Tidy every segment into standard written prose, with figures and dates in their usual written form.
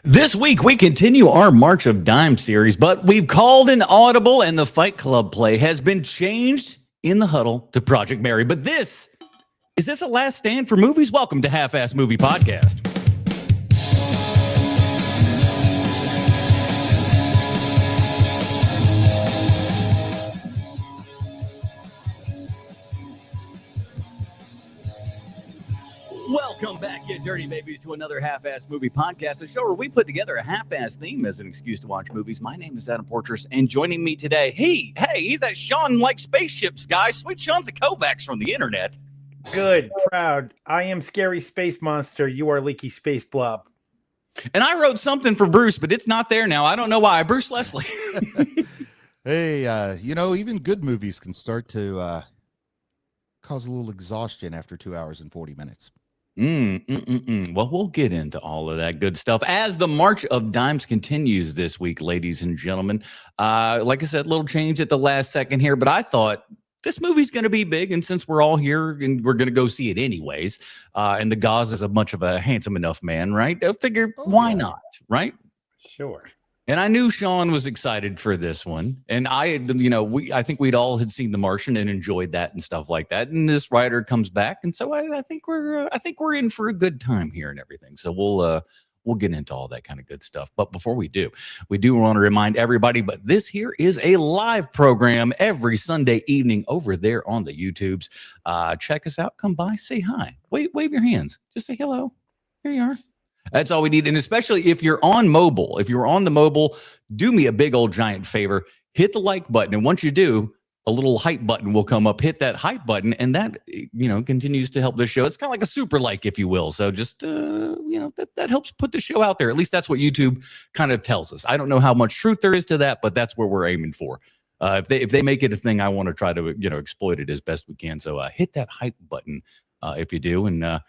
This week, we continue our March of Dime series, but we've called an audible and the Fight Club play has been changed in the huddle to Project Mary. But is this a last stand for movies? Welcome to Half-Ass Movie Podcast. Welcome back, you dirty babies, to another Half-Ass Movie Podcast, a show where we put together a half-ass theme as an excuse to watch movies. My name is Adam Portress, and joining me today, he's that Sean like spaceships guy. Sweet Sean's a Kovacs from the internet. Good, proud. I am scary space monster. You are leaky space blob. And I wrote something for Bruce, but it's not there now. I don't know why. Bruce Leslie. Hey, even good movies can start to cause a little exhaustion after 2 hours and 40 minutes. Well, we'll get into all of that good stuff as the March of Dimes continues this week, ladies and gentlemen. Like I said, little change at the last second here, but I thought this movie's going to be big, and since we're all here and we're going to go see it anyways, and the Gauze is a much of a handsome enough man, right? I figure, why not, right? Sure. And I knew Sean was excited for this one. And I think we'd all had seen The Martian and enjoyed that and stuff like that. And this writer comes back, and so I think we're in for a good time here and everything. So we'll get into all that kind of good stuff. But before we do want to remind everybody, but this here is a live program every Sunday evening over there on the YouTubes. Check us out. Come by, say hi, wave your hands, just say hello. Here you are. That's all we need. And especially if you're on mobile, if you're on the mobile, do me a big old giant favor, hit the like button. And once you do, a little hype button will come up. Hit that hype button, and that, continues to help the show. It's kind of like a super like, if you will. So just, that helps put the show out there. At least that's what YouTube kind of tells us. I don't know how much truth there is to that, but that's where we're aiming for. If they make it a thing, I want to try to, exploit it as best we can. So hit that hype button if you do. And,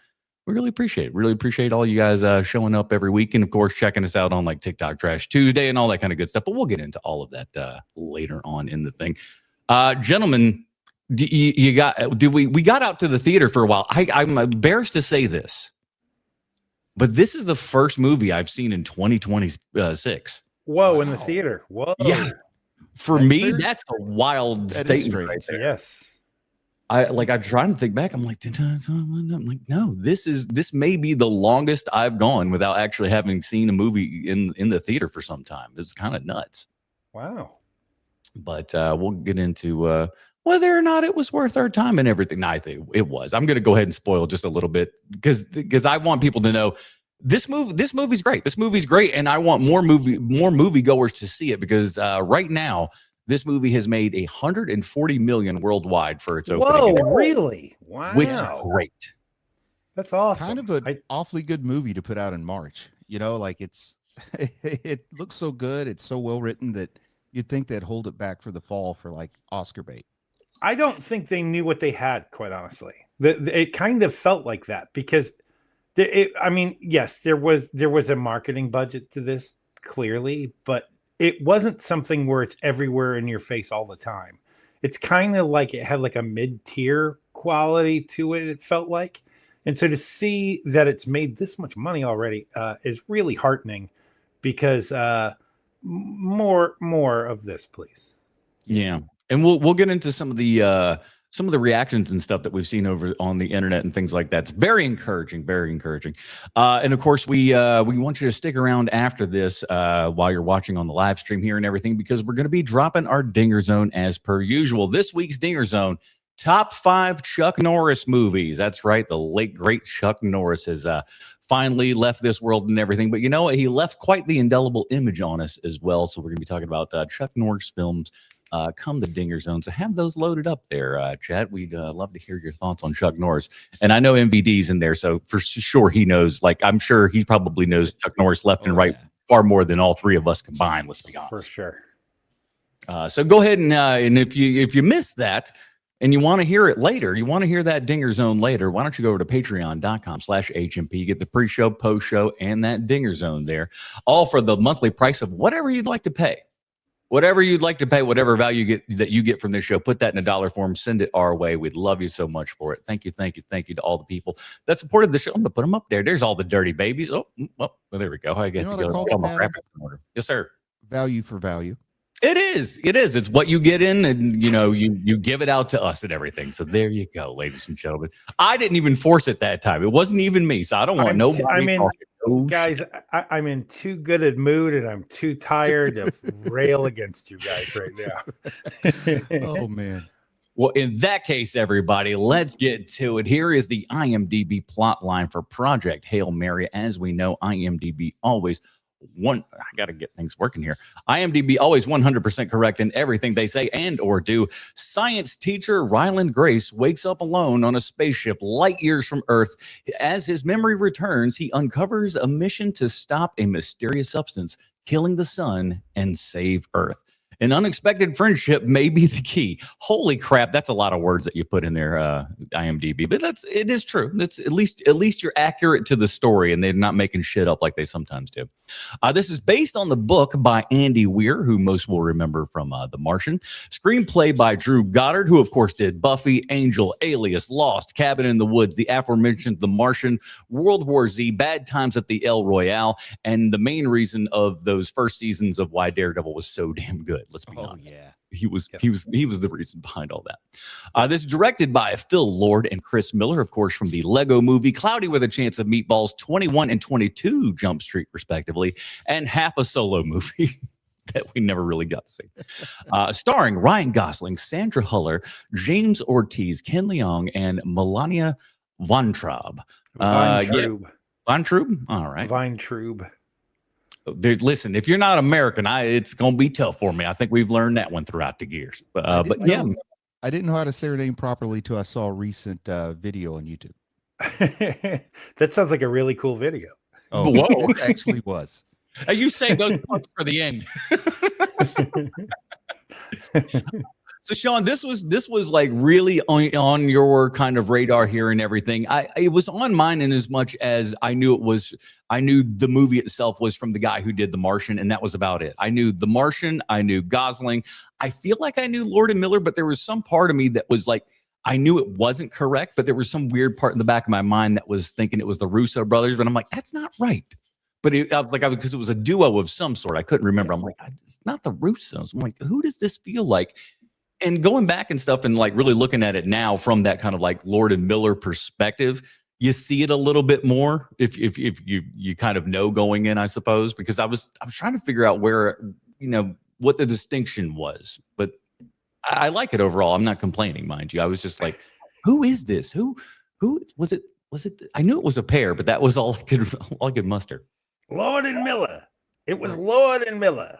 we really appreciate all you guys showing up every week, and of course checking us out on like TikTok Trash Tuesday and all that kind of good stuff. But we'll get into all of that later on in the thing. Gentlemen, we got out to the theater for a while. I'm embarrassed to say this, but this is the first movie I've seen in 2026. Whoa, wow. In the theater. Whoa. Yeah. For me, that's a wild statement right there. Yes. I'm trying to think back. I'm like, no, this may be the longest I've gone without actually having seen a movie in the theater for some time. It's kind of nuts. Wow. But we'll get into whether or not it was worth our time and everything. No, I think it was. I'm going to go ahead and spoil just a little bit because I want people to know this movie's great. This movie's great, and I want more moviegoers to see it because right now, this movie has made $140 million worldwide for its opening. Whoa, really? Wow. Which is great. That's awesome. Kind of an awfully good movie to put out in March. It looks so good. It's so well written that you'd think they'd hold it back for the fall for like Oscar bait. I don't think they knew what they had, quite honestly. It kind of felt like that because, yes, there was a marketing budget to this, clearly, but it wasn't something where it's everywhere in your face all the time. It's kind of like it had like a mid-tier quality to it, it felt like. And so to see that it's made this much money already is really heartening because more of this, please. Yeah. And we'll get into some of the reactions and stuff that we've seen over on the internet and things like that. It's very encouraging, very encouraging. And of course, we want you to stick around after this while you're watching on the live stream here and everything, because we're going to be dropping our Dinger Zone as per usual. This week's Dinger Zone, top 5 Chuck Norris movies. That's right. The late, great Chuck Norris has finally left this world and everything. But you know what? He left quite the indelible image on us as well. So we're going to be talking about Chuck Norris films come the Dinger Zone. So have those loaded up there, Chad. We'd love to hear your thoughts on Chuck Norris. And I know MVD's in there, so for sure he knows, like I'm sure he probably knows Chuck Norris left and right far more than all three of us combined, let's be honest. For sure. So go ahead and if you missed that and you want to hear it later, you want to hear that Dinger Zone later, why don't you go over to patreon.com/HMP, get the pre-show, post-show, and that Dinger Zone there, all for the monthly price of whatever you'd like to pay. Whatever you'd like to pay, whatever value that you get from this show, put that in a dollar form, send it our way. We'd love you so much for it. Thank you to all the people that supported the show. I'm gonna put them up there. There's all the dirty babies. Oh, well, there we go. I get You know to what I go. call them, My crap Adam? in order. Yes, sir. Value for value. It is. It's what you get in, and you give it out to us and everything. So there you go, ladies and gentlemen. I didn't even force it that time. It wasn't even me. So I don't want nobody talking. No guys, shit. I'm in too good a mood, and I'm too tired to rail against you guys right now. Oh man. Well, in that case, everybody, let's get to it. Here is the IMDb plot line for Project Hail Mary. As we know, IMDb always I got to get things working here. IMDb always 100% correct in everything they say and or do. Science teacher Ryland Grace wakes up alone on a spaceship light years from Earth. As his memory returns, he uncovers a mission to stop a mysterious substance killing the sun and save Earth. An unexpected friendship may be the key. Holy crap, that's a lot of words that you put in there, IMDb. But it is true. That's at least you're accurate to the story, and they're not making shit up like they sometimes do. This is based on the book by Andy Weir, who most will remember from The Martian. Screenplay by Drew Goddard, who of course did Buffy, Angel, Alias, Lost, Cabin in the Woods, the aforementioned The Martian, World War Z, Bad Times at the El Royale, and the main reason of those first seasons of why Daredevil was so damn good. Let's be honest. Yeah. He was the reason behind all that. This is directed by Phil Lord and Chris Miller, of course, from the Lego movie Cloudy with a Chance of Meatballs, 21 and 22 Jump Street, respectively, and half a Solo movie that we never really got to see. Starring Ryan Gosling, Sandra Huller, James Ortiz, Ken Leong, and Melania Weintraub. Weintraub? All right. Weintraub. Listen, if you're not American, it's going to be tough for me. I think we've learned that one throughout the years. But yeah. I didn't know how to say her name properly till I saw a recent video on YouTube. That sounds like a really cool video. Oh, whoa. It actually was. You save those parts for the end. So, Sean, this was like really on your kind of radar here and everything. It was on mine in as much as I knew the movie itself was from the guy who did The Martian, and that was about it. I knew The Martian, I knew Gosling. I feel like I knew Lord and Miller, but there was some part of me that was like, I knew it wasn't correct, but there was some weird part in the back of my mind that was thinking it was the Russo brothers, but I'm like, that's not right. But because it was a duo of some sort, I couldn't remember. I'm like, it's not the Russos. I'm like, who does this feel like? And going back and stuff and like really looking at it now from that kind of like Lord and Miller perspective, you see it a little bit more if you kind of know going in, I suppose, because I was trying to figure out where, what the distinction was. But I like it overall. I'm not complaining, mind you. I was just like, who is this? Who was it? Was it? I knew it was a pair, but that was all I could muster. Lord and Miller. It was Lord and Miller.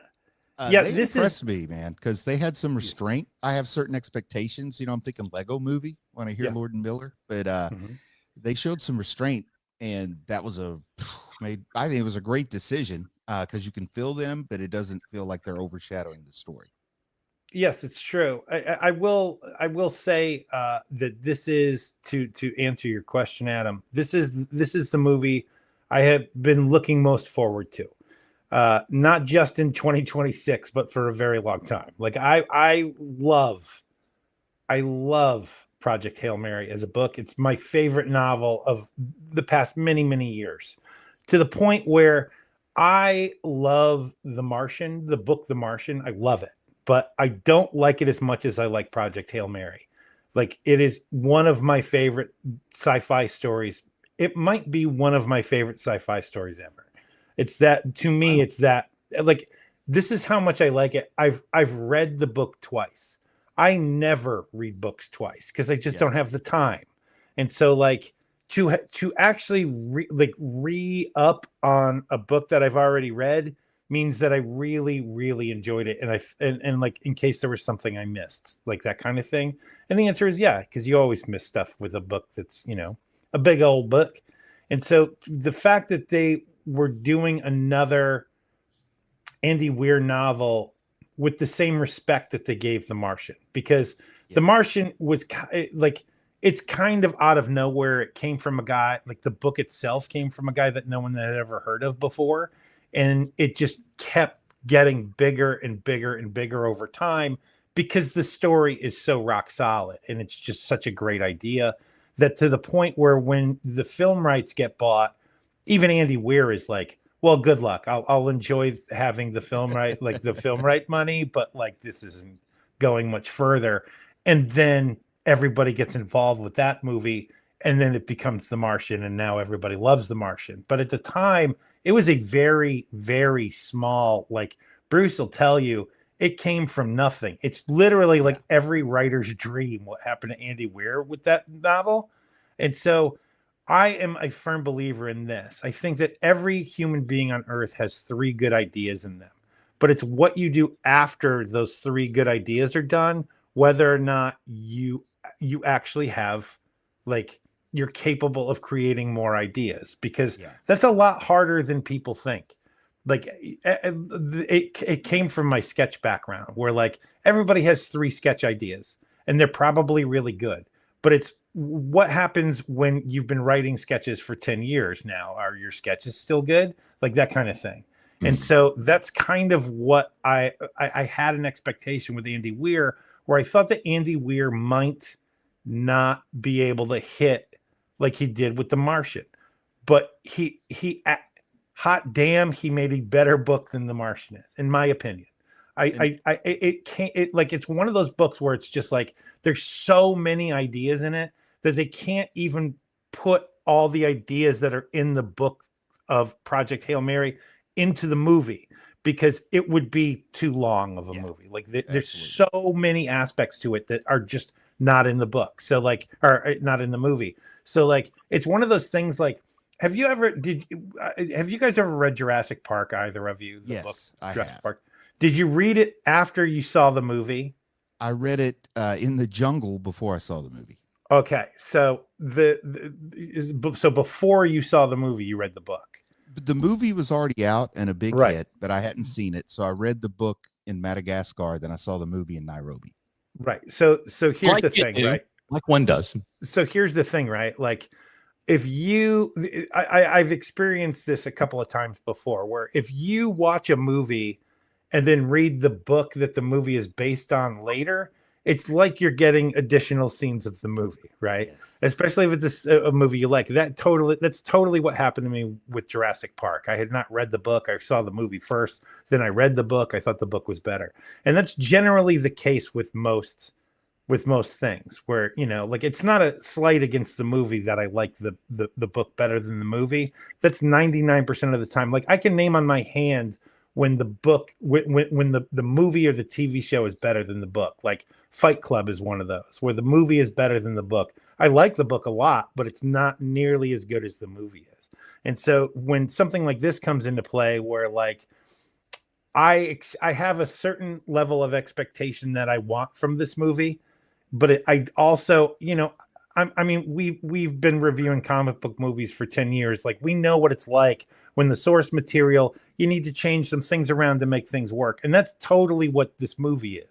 This impressed me, man, because they had some restraint. I have certain expectations. I'm thinking Lego movie when I hear Lord and Miller, but they showed some restraint, and that was I think it was a great decision because you can feel them, but it doesn't feel like they're overshadowing the story. Yes, it's true. I will say that this is to answer your question, Adam. This is the movie I have been looking most forward to. Not just in 2026, but for a very long time. Like I love Project Hail Mary as a book. It's my favorite novel of the past many, many years, to the point where I love The Martian, the book The Martian. I love it, but I don't like it as much as I like Project Hail Mary. Like, it is one of my favorite sci-fi stories. It might be one of my favorite sci-fi stories ever. It's that, to me, it's that, like, this is how much I like it. I've read the book twice. I never read books twice because I just don't have the time. And so, like, to actually re-up on a book that I've already read means that I really, really enjoyed it. And like, in case there was something I missed, like that kind of thing. And the answer is yeah, because you always miss stuff with a book that's, a big old book. And so the fact that they were doing another Andy Weir novel with the same respect that they gave The Martian, because The Martian was like, it's kind of out of nowhere. It came from a guy, like the book itself came from a guy that no one had ever heard of before. And it just kept getting bigger and bigger and bigger over time because the story is so rock solid and it's just such a great idea that to the point where when the film rights get bought, even Andy Weir is like, well, good luck. I'll enjoy having the film right, like the film right money, but like this isn't going much further. And then everybody gets involved with that movie, and then it becomes The Martian, and now everybody loves The Martian. But at the time, it was a very, very small, like Bruce will tell you, it came from nothing. It's literally like every writer's dream what happened to Andy Weir with that novel. And so I am a firm believer in this. I think that every human being on earth has three good ideas in them, but it's what you do after those three good ideas are done, whether or not you actually have, like, you're capable of creating more ideas, because that's a lot harder than people think. Like it came from my sketch background where like everybody has three sketch ideas and they're probably really good, but it's what happens when you've been writing sketches for 10 years now. Are your sketches still good? Like that kind of thing. Mm-hmm. And so that's kind of what I had an expectation with Andy Weir, where I thought that Andy Weir might not be able to hit like he did with The Martian, but he hot damn, he made a better book than The Martian is, in my opinion. It's one of those books where it's just like there's so many ideas in it that they can't even put all the ideas that are in the book of Project Hail Mary into the movie, because it would be too long of a movie. Like there's so many aspects to it that are just not in the book. So like, or not in the movie. So like, it's one of those things like, have you guys ever read Jurassic Park? Either of you? The book, Jurassic Park. Did you read it after you saw the movie? I read it in the jungle before I saw the movie. Okay, so so before you saw the movie, you read the book. The movie was already out and a big hit, but I hadn't seen it, so I read the book in Madagascar. Then I saw the movie in Nairobi. Right. So here's like the thing, right? Like one does. So here's the thing, right? Like, if I've experienced this a couple of times before, where if you watch a movie and then read the book that the movie is based on later, it's like you're getting additional scenes of the movie, right? Yes. Especially if it's a movie you like. That's totally what happened to me with Jurassic Park. I had not read the book. I saw the movie first, then I read the book. I thought the book was better. And that's generally the case with most things, where, you know, like, it's not a slight against the movie that I like the book better than the movie. That's 99% of the time. Like, I can name on my hand when the book, when the movie or the TV show is better than the book. Like Fight Club is one of those where the movie is better than the book. I like the book a lot, but it's not nearly as good as the movie is. And so when something like this comes into play, where like I have a certain level of expectation that I want from this movie, but I also, you know, I mean, we've been reviewing comic book movies for 10 years. Like, we know what it's like when the source material, you need to change some things around to make things work. And that's totally what this movie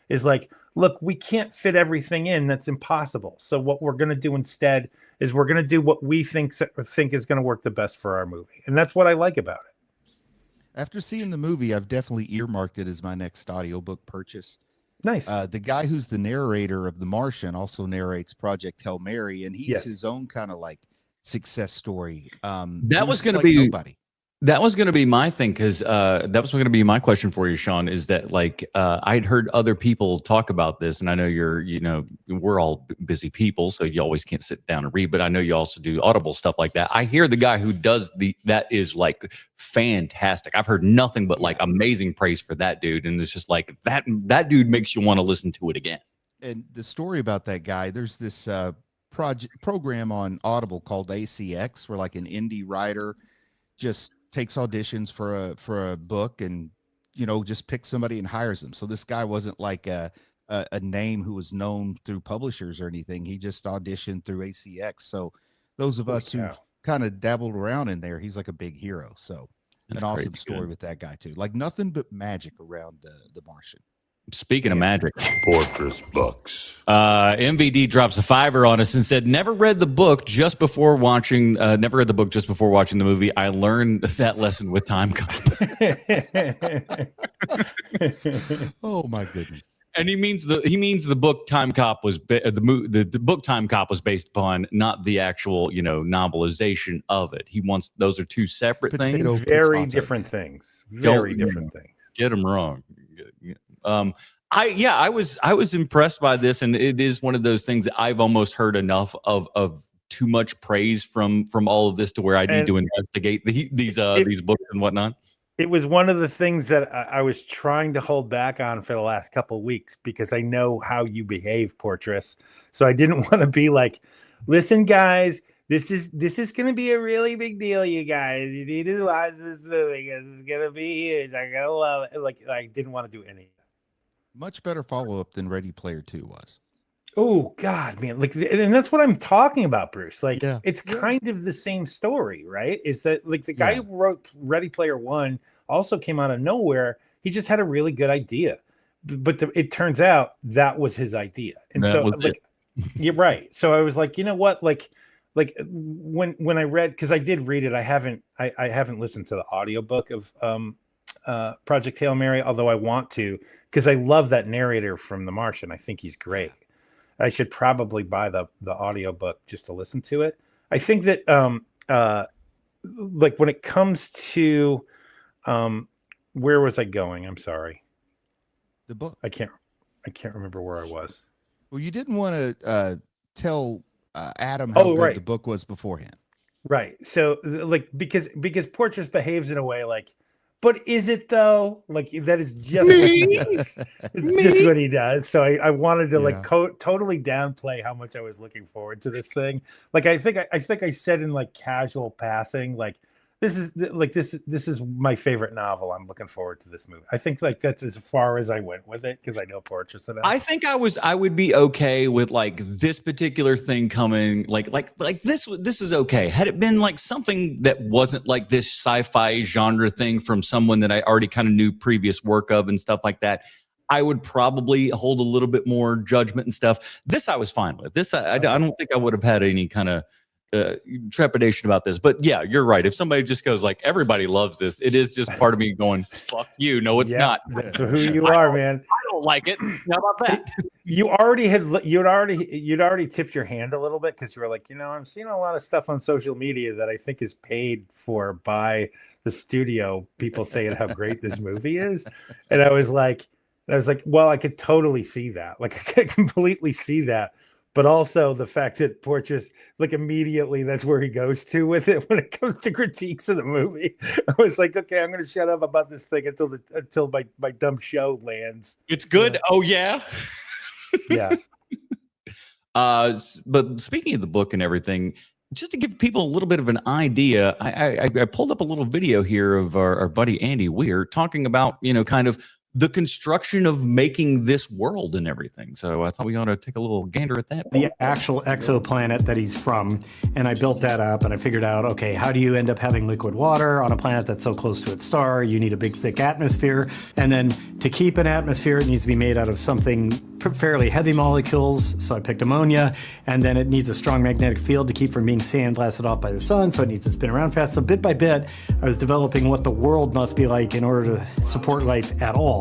is like, look, we can't fit everything in. That's impossible. So what we're going to do instead is we're going to do what we think is going to work the best for our movie. And that's what I like about it. After seeing the movie, I've definitely earmarked it as my next audiobook purchase. Nice. The guy who's the narrator of The Martian also narrates Project Hail Mary, and he's his own kind of like success story. That was going to be nobody. That was going to be my thing, because that was going to be my question for you, Sean, is that like I'd heard other people talk about this, and I know we're all busy people, so you always can't sit down and read, but I know you also do Audible stuff like that. I hear the guy who does that is like fantastic. I've heard nothing but like amazing praise for that dude, and it's just like that dude makes you want to listen to it again. And the story about that guy, there's this program on Audible called ACX, where like an indie writer just takes auditions for a book, and just picks somebody and hires them. So this guy wasn't like a name who was known through publishers or anything. He just auditioned through ACX. So those of us who've kind of dabbled around in there, he's like a big hero. So that's an awesome story with that guy too. Like, nothing but magic around the Martian. Speaking of magic, Fortress Bucks. MVD drops a $5 on us and said, "Never read the book just before watching. Never read the book just before watching the movie. I learned that lesson with Time Cop." Oh my goodness! And he means the book Time Cop was the book Time Cop was based upon, not the actual novelization of it. He wants those are two separate things, very different things, very different things. Get them wrong. I was impressed by this, and it is one of those things that I've almost heard enough of too much praise from all of this to where I need to investigate these books and whatnot. It was one of the things that I was trying to hold back on for the last couple of weeks because I know how you behave, Portress. So I didn't want to be like, listen, guys, this is going to be a really big deal, you guys. You need to watch this movie. It's going to be huge. I'm going to love it. Like, I didn't want to do any of that. Much better follow-up than Ready Player 2 was. Oh God, man! Like, and that's what I'm talking about, Bruce. Like, it's kind of the same story, right? Is that like the guy who wrote Ready Player One also came out of nowhere? He just had a really good idea, but it turns out that was his idea, and so like, you're right. So I was like, you know what, like when I read, because I did read it, I haven't listened to the audiobook of Project Hail Mary, although I want to, because I love that narrator from The Martian. I think he's great. I should probably buy the audiobook just to listen to it. I think that like when it comes to where was I going? I'm sorry. The book. I can't remember where I was. Well, you didn't want to tell Adam how good the book was beforehand. Right. So like because Portress behaves in a way like, but is it though? Like that is just what he does. It's just what he does. So I wanted to totally downplay how much I was looking forward to this thing. Like I think I said in like casual passing, like this is my favorite novel. I'm looking forward to this movie. I think like that's as far as I went with it because I know Portress enough. I think I would be okay with like this particular thing coming like this is okay. Had it been like something that wasn't like this sci-fi genre thing from someone that I already kind of knew previous work of and stuff like that, I would probably hold a little bit more judgment and stuff. This I was fine with. This I don't think I would have had any kind of trepidation about this, but yeah, you're right. If somebody just goes like everybody loves this, it is just part of me going, fuck you. No, it's not. That's who you are, man. I don't like it. How about that? You'd already tipped your hand a little bit because you were like, I'm seeing a lot of stuff on social media that I think is paid for by the studio. People saying how great this movie is, and I was like, well, I could totally see that. Like I could completely see that. But also the fact that Portress, like immediately, that's where he goes to with it when it comes to critiques of the movie. I was like, okay, I'm going to shut up about this thing until my dumb show lands. It's good. Yeah. Oh yeah, yeah. But speaking of the book and everything, just to give people a little bit of an idea, I pulled up a little video here of our buddy Andy Weir talking about kind of the construction of making this world and everything. So I thought we ought to take a little gander at that. The actual exoplanet that he's from. And I built that up and I figured out, okay, how do you end up having liquid water on a planet that's so close to its star? You need a big, thick atmosphere. And then to keep an atmosphere, it needs to be made out of something fairly heavy molecules. So I picked ammonia. And then it needs a strong magnetic field to keep from being sandblasted off by the sun. So it needs to spin around fast. So bit by bit, I was developing what the world must be like in order to support life at all.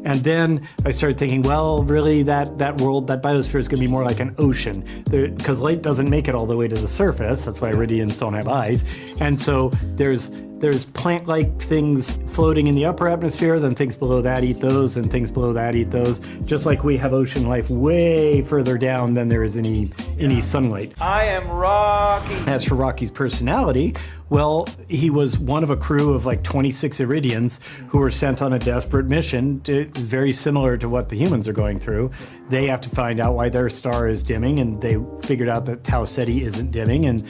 And then I started thinking, well, really, that world, that biosphere is going to be more like an ocean, because light doesn't make it all the way to the surface. That's why Iridians don't have eyes. And so there's plant-like things floating in the upper atmosphere, then things below that eat those, and things below that eat those, just like we have ocean life way further down than there is any sunlight. I am Rocky. As for Rocky's personality, well, he was one of a crew of like 26 Iridians who were sent on a desperate mission, very similar to what the humans are going through. They have to find out why their star is dimming, and they figured out that Tau Ceti isn't dimming, and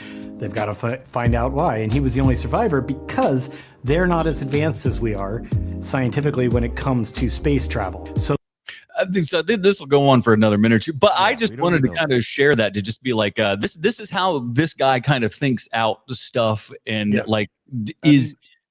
they've got to find out why. And he was the only survivor because they're not as advanced as we are scientifically when it comes to space travel. So this will go on for another minute or two, but I just wanted to kind of share that, to just be like, this is how this guy kind of thinks out the stuff, and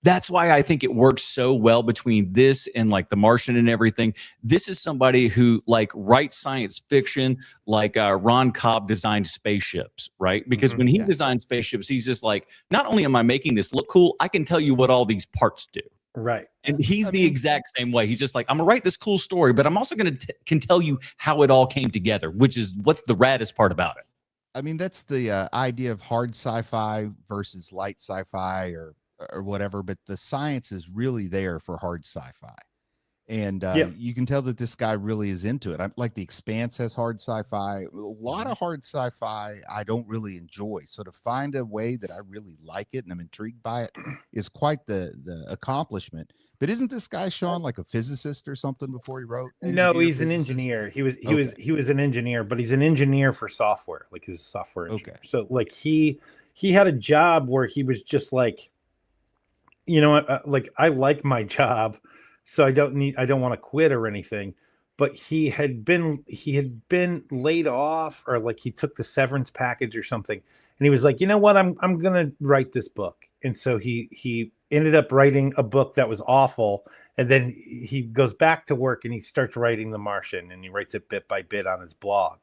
That's why I think it works so well between this and like The Martian and everything. This is somebody who like writes science fiction, like Ron Cobb designed spaceships, right? Because when he designed spaceships, he's just like, not only am I making this look cool, I can tell you what all these parts do. Right. And he's the exact same way. He's just like, I'm gonna write this cool story, but I'm also gonna can tell you how it all came together, which is what's the raddest part about it. I mean, that's the idea of hard sci-fi versus light sci-fi or whatever, but the science is really there for hard sci-fi. And you can tell that this guy really is into it. Like The Expanse has hard sci-fi. A lot of hard sci-fi I don't really enjoy. So to find a way that I really like it and I'm intrigued by it is quite the accomplishment. But isn't this guy, Sean, like a physicist or something before he wrote? No, he's an engineer. He was an engineer, but he's an engineer for software. Like he's a software engineer. Okay. So like he had a job where he was just like, you know, like I like my job. So I don't want to quit or anything, but he had been laid off, or like he took the severance package or something. And he was like, you know what, I'm going to write this book. And so he ended up writing a book that was awful. And then he goes back to work and he starts writing The Martian, and he writes it bit by bit on his blog.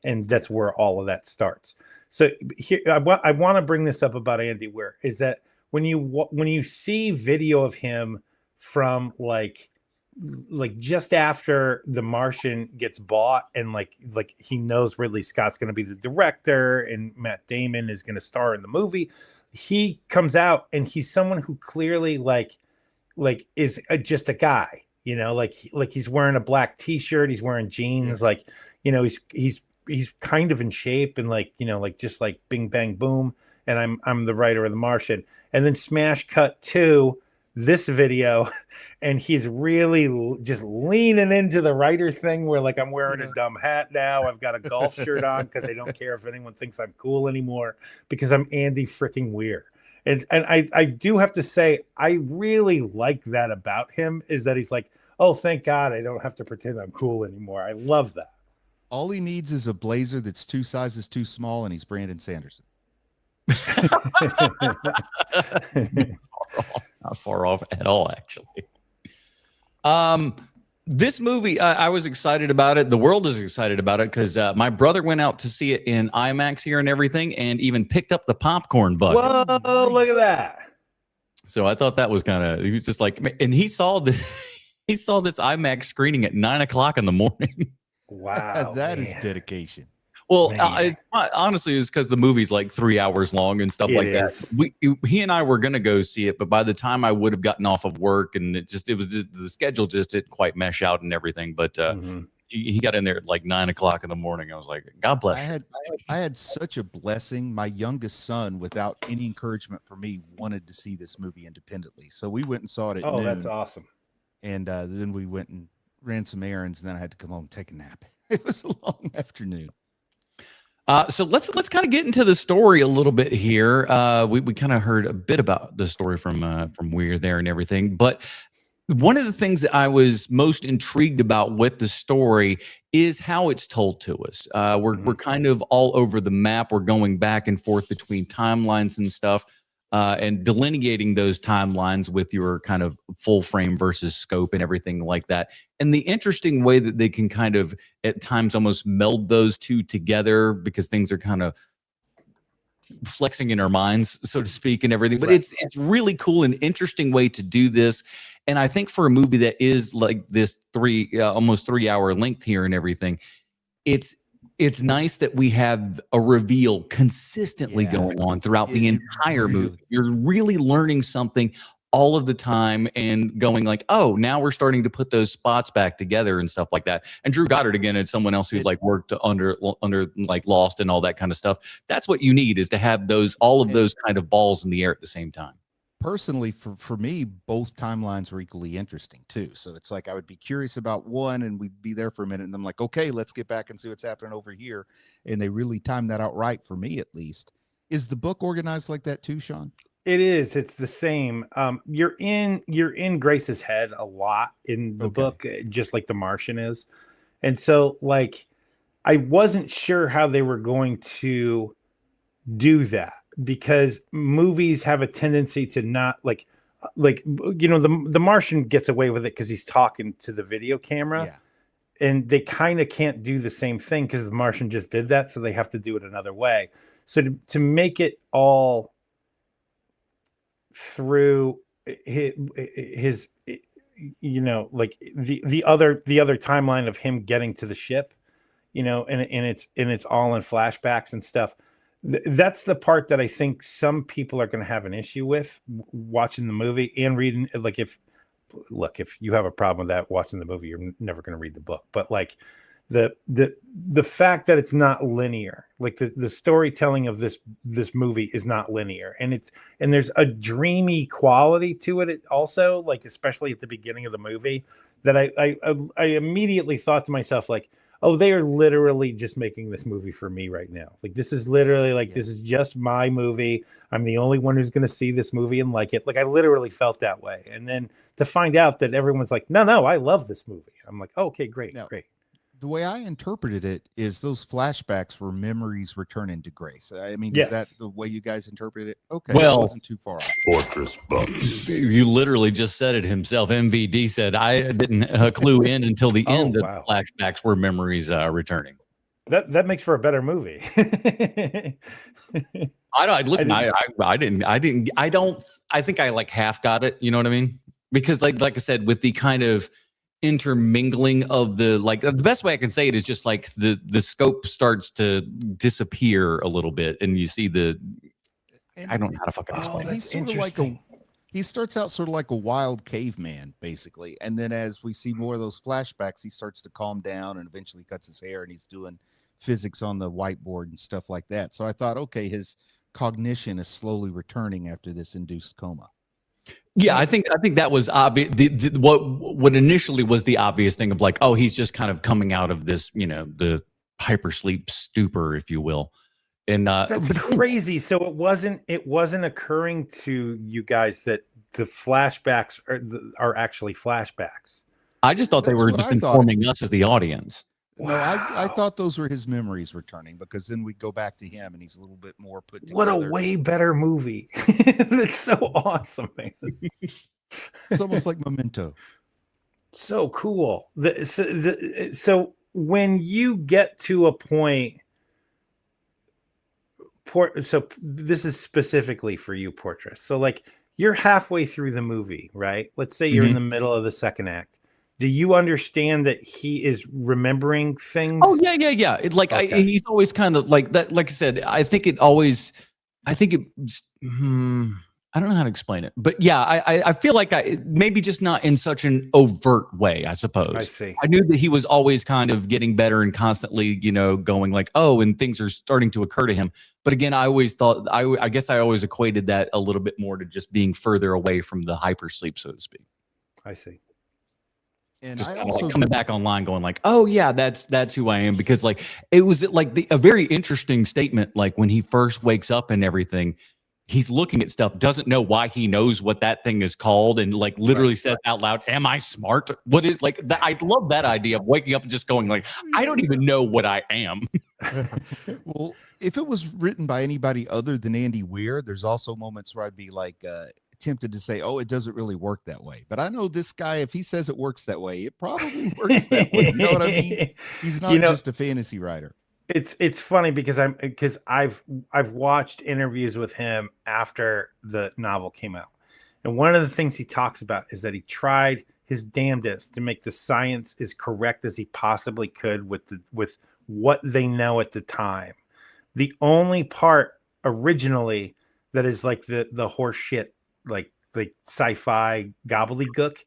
And that's where all of that starts. So here, I want to bring this up about Andy Weir, is that when you see video of him from like just after The Martian gets bought, and like he knows Ridley Scott's going to be the director and Matt Damon is going to star in the movie, he comes out and he's someone who clearly like is just a guy, you know, like he's wearing a black t-shirt, he's wearing jeans, like, you know, he's kind of in shape, and like, you know, like just like bing bang boom, and I'm the writer of The Martian. And then smash cut to this video, and he's really just leaning into the writer thing where like, I'm wearing a dumb hat now, I've got a golf shirt on because I don't care if anyone thinks I'm cool anymore because I'm Andy freaking Weir. And I do have to say, I really like that about him, is that he's like, oh, thank God I don't have to pretend I'm cool anymore. I love that. All he needs is a blazer that's 2 sizes too small, and he's Brandon Sanderson. Not far off at all, actually. This movie, I was excited about it. The world is excited about it because my brother went out to see it in IMAX here and everything, and even picked up the popcorn bucket. Whoa, look at that. So I thought that was kind of, he was just like, and he saw this IMAX screening at 9:00 in the morning. Wow. That is dedication. Well, honestly, it's because the movie's like 3 hours long and stuff like that. He and I were going to go see it, but by the time I would have gotten off of work, and the schedule just didn't quite mesh out and everything. But he got in there at like 9:00 in the morning. I was like, God bless you. I had such a blessing. My youngest son, without any encouragement from me, wanted to see this movie independently. So we went and saw it at noon. That's awesome. And then we went and ran some errands, and then I had to come home and take a nap. It was a long afternoon. So let's kind of get into the story a little bit here. We kind of heard a bit about the story from Weir there and everything, but one of the things that I was most intrigued about with the story is how it's told to us. We're kind of all over the map. We're going back and forth between timelines and stuff, and delineating those timelines with your kind of full frame versus scope and everything like that. And the interesting way that they can kind of at times almost meld those two together, because things are kind of flexing in our minds, so to speak, and everything. But it's really cool and interesting way to do this. And I think for a movie that is like this almost 3 hour length here and everything, it's nice that we have a reveal consistently going on throughout the entire movie. You're really learning something all of the time and going like, oh, now we're starting to put those spots back together and stuff like that. And Drew Goddard, again, is someone else who like worked under like Lost and all that kind of stuff. That's what you need, is to have all of those kind of balls in the air at the same time. Personally, for me, both timelines were equally interesting too. So it's like I would be curious about one, and we'd be there for a minute, and I'm like, okay, let's get back and see what's happening over here. And they really timed that out right for me, at least. Is the book organized like that too, Sean? It is. It's the same. You're in Grace's head a lot in the book, just like The Martian is. And so, like, I wasn't sure how they were going to do that, because movies have a tendency to not, like, like, you know, the Martian gets away with it because he's talking to the video camera. Yeah. And they kind of can't do the same thing because the Martian just did that, so they have to do it another way. So to make it all through his you know, like the other timeline of him getting to the ship, you know, and it's all in flashbacks and stuff. That's the part that I think some people are going to have an issue with watching the movie and reading. Like, if you have a problem with that watching the movie, you're never going to read the book. But like the fact that it's not linear, like the storytelling of this movie is not linear, and there's a dreamy quality to it also, like especially at the beginning of the movie, that I immediately thought to myself, like, oh, they are literally just making this movie for me right now. Like, this is literally like, this is just my movie. I'm the only one who's going to see this movie and like it. Like, I literally felt that way. And then to find out that everyone's like, no, I love this movie. I'm like, oh, okay, great. The way I interpreted it is those flashbacks were memories returning to Grace. I mean, Yes. Is that the way you guys interpreted it? Okay. Well, so it wasn't too far off. Fortress Bucks. You literally just said it himself. MVD said, I didn't clue in until the end that wow. flashbacks were memories returning. That makes for a better movie. I think I like half got it. You know what I mean? Because like I said, with the kind of intermingling of the, like, the best way I can say it is just like the scope starts to disappear a little bit, and you see I don't know how to fucking explain it. He's sort of like he starts out sort of like a wild caveman, basically. And then as we see more of those flashbacks, he starts to calm down and eventually cuts his hair and he's doing physics on the whiteboard and stuff like that. So I thought, okay, his cognition is slowly returning after this induced coma. Yeah, I think that was obvious. What initially was the obvious thing of like, oh, he's just kind of coming out of this, you know, the hypersleep stupor, if you will. And that's crazy. So it wasn't occurring to you guys that the flashbacks are actually flashbacks. I just thought they were just informing us as the audience. No, I thought those were his memories returning, because then we go back to him and he's a little bit more put together. What a way better movie. That's so awesome, man. It's almost like Memento. So cool. So when you get to a point, so this is specifically for you, Portress. So like, you're halfway through the movie, right? Let's say you're in the middle of the second act. Do you understand that he is remembering things? Oh yeah. He's always kind of like that. Like I said, I don't know how to explain it, but yeah, I feel like maybe just not in such an overt way, I suppose. I see. I knew that he was always kind of getting better and constantly, you know, going like, oh, and things are starting to occur to him. But again, I always thought, I guess I always equated that a little bit more to just being further away from the hypersleep, so to speak. I see. And just I kind of also like coming back online going like, oh yeah, that's who I am. Because like, it was like a very interesting statement. Like when he first wakes up and everything, he's looking at stuff, doesn't know why he knows what that thing is called, and like literally says out loud, am I smart? What is like that? I love that idea of waking up and just going like, I don't even know what I am. Well, if it was written by anybody other than Andy Weir, there's also moments where I'd be like tempted to say, oh, it doesn't really work that way. But I know this guy, if he says it works that way, it probably works that way. You know what I mean? He's not just a fantasy writer. It's funny because I've watched interviews with him after the novel came out, and one of the things he talks about is that he tried his damnedest to make the science as correct as he possibly could with what they know at the time. The only part originally that is like the horse shit, like sci-fi gobbledygook,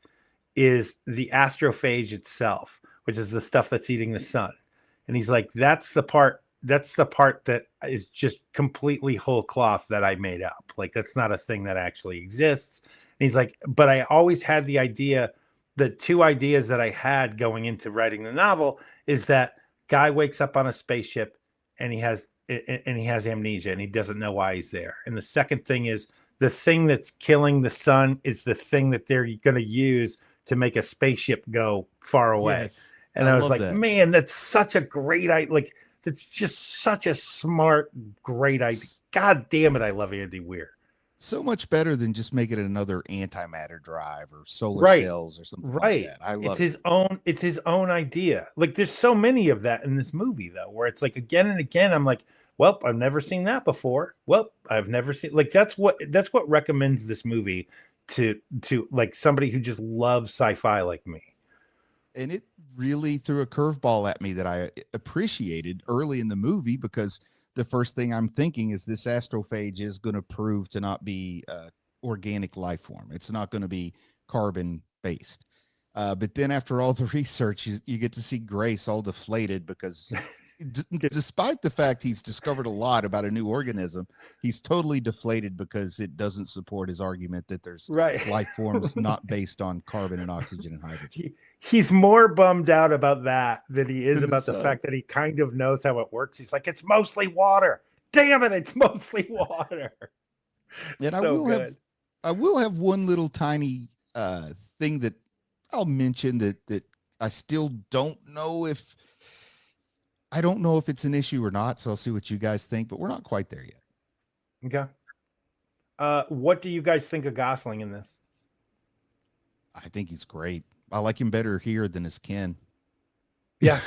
is the astrophage itself, which is the stuff that's eating the sun. And he's like, that's the part that is just completely whole cloth that I made up. Like, that's not a thing that actually exists. And he's like, but I always had the idea, the two ideas that I had going into writing the novel is that guy wakes up on a spaceship and he has amnesia and he doesn't know why he's there. And the second thing is the thing that's killing the sun is the thing that they're going to use to make a spaceship go far away. Yes. And I was like, man, that's such a great idea. Like, that's just such a smart, great idea. God damn it, I love Andy Weir. so much better than just making it another antimatter drive or solar Right. cells or something Right. like that. I love it's his own. It's his own idea. Like there's so many of that in this movie, though, where it's like again and again. I'm like, well, I've never seen that before. Well, I've never seen like that's what recommends this movie to like somebody who just loves sci-fi like me. And it really threw a curveball at me that I appreciated early in the movie, because the first thing I'm thinking is this astrophage is going to prove to not be organic life form. It's not going to be carbon based. But then after all the research, you get to see Grace all deflated because despite the fact he's discovered a lot about a new organism, he's totally deflated because it doesn't support his argument that there's life forms not based on carbon and oxygen and hydrogen. He's more bummed out about that than he is about the fact that he kind of knows how it works. He's like, it's mostly water. Damn it, it's mostly water. And So I will have one little tiny thing that I'll mention that I still don't know if it's an issue or not. So I'll see what you guys think, but we're not quite there yet. Okay. What do you guys think of Gosling in this? I think he's great. I like him better here than as Ken. Yeah.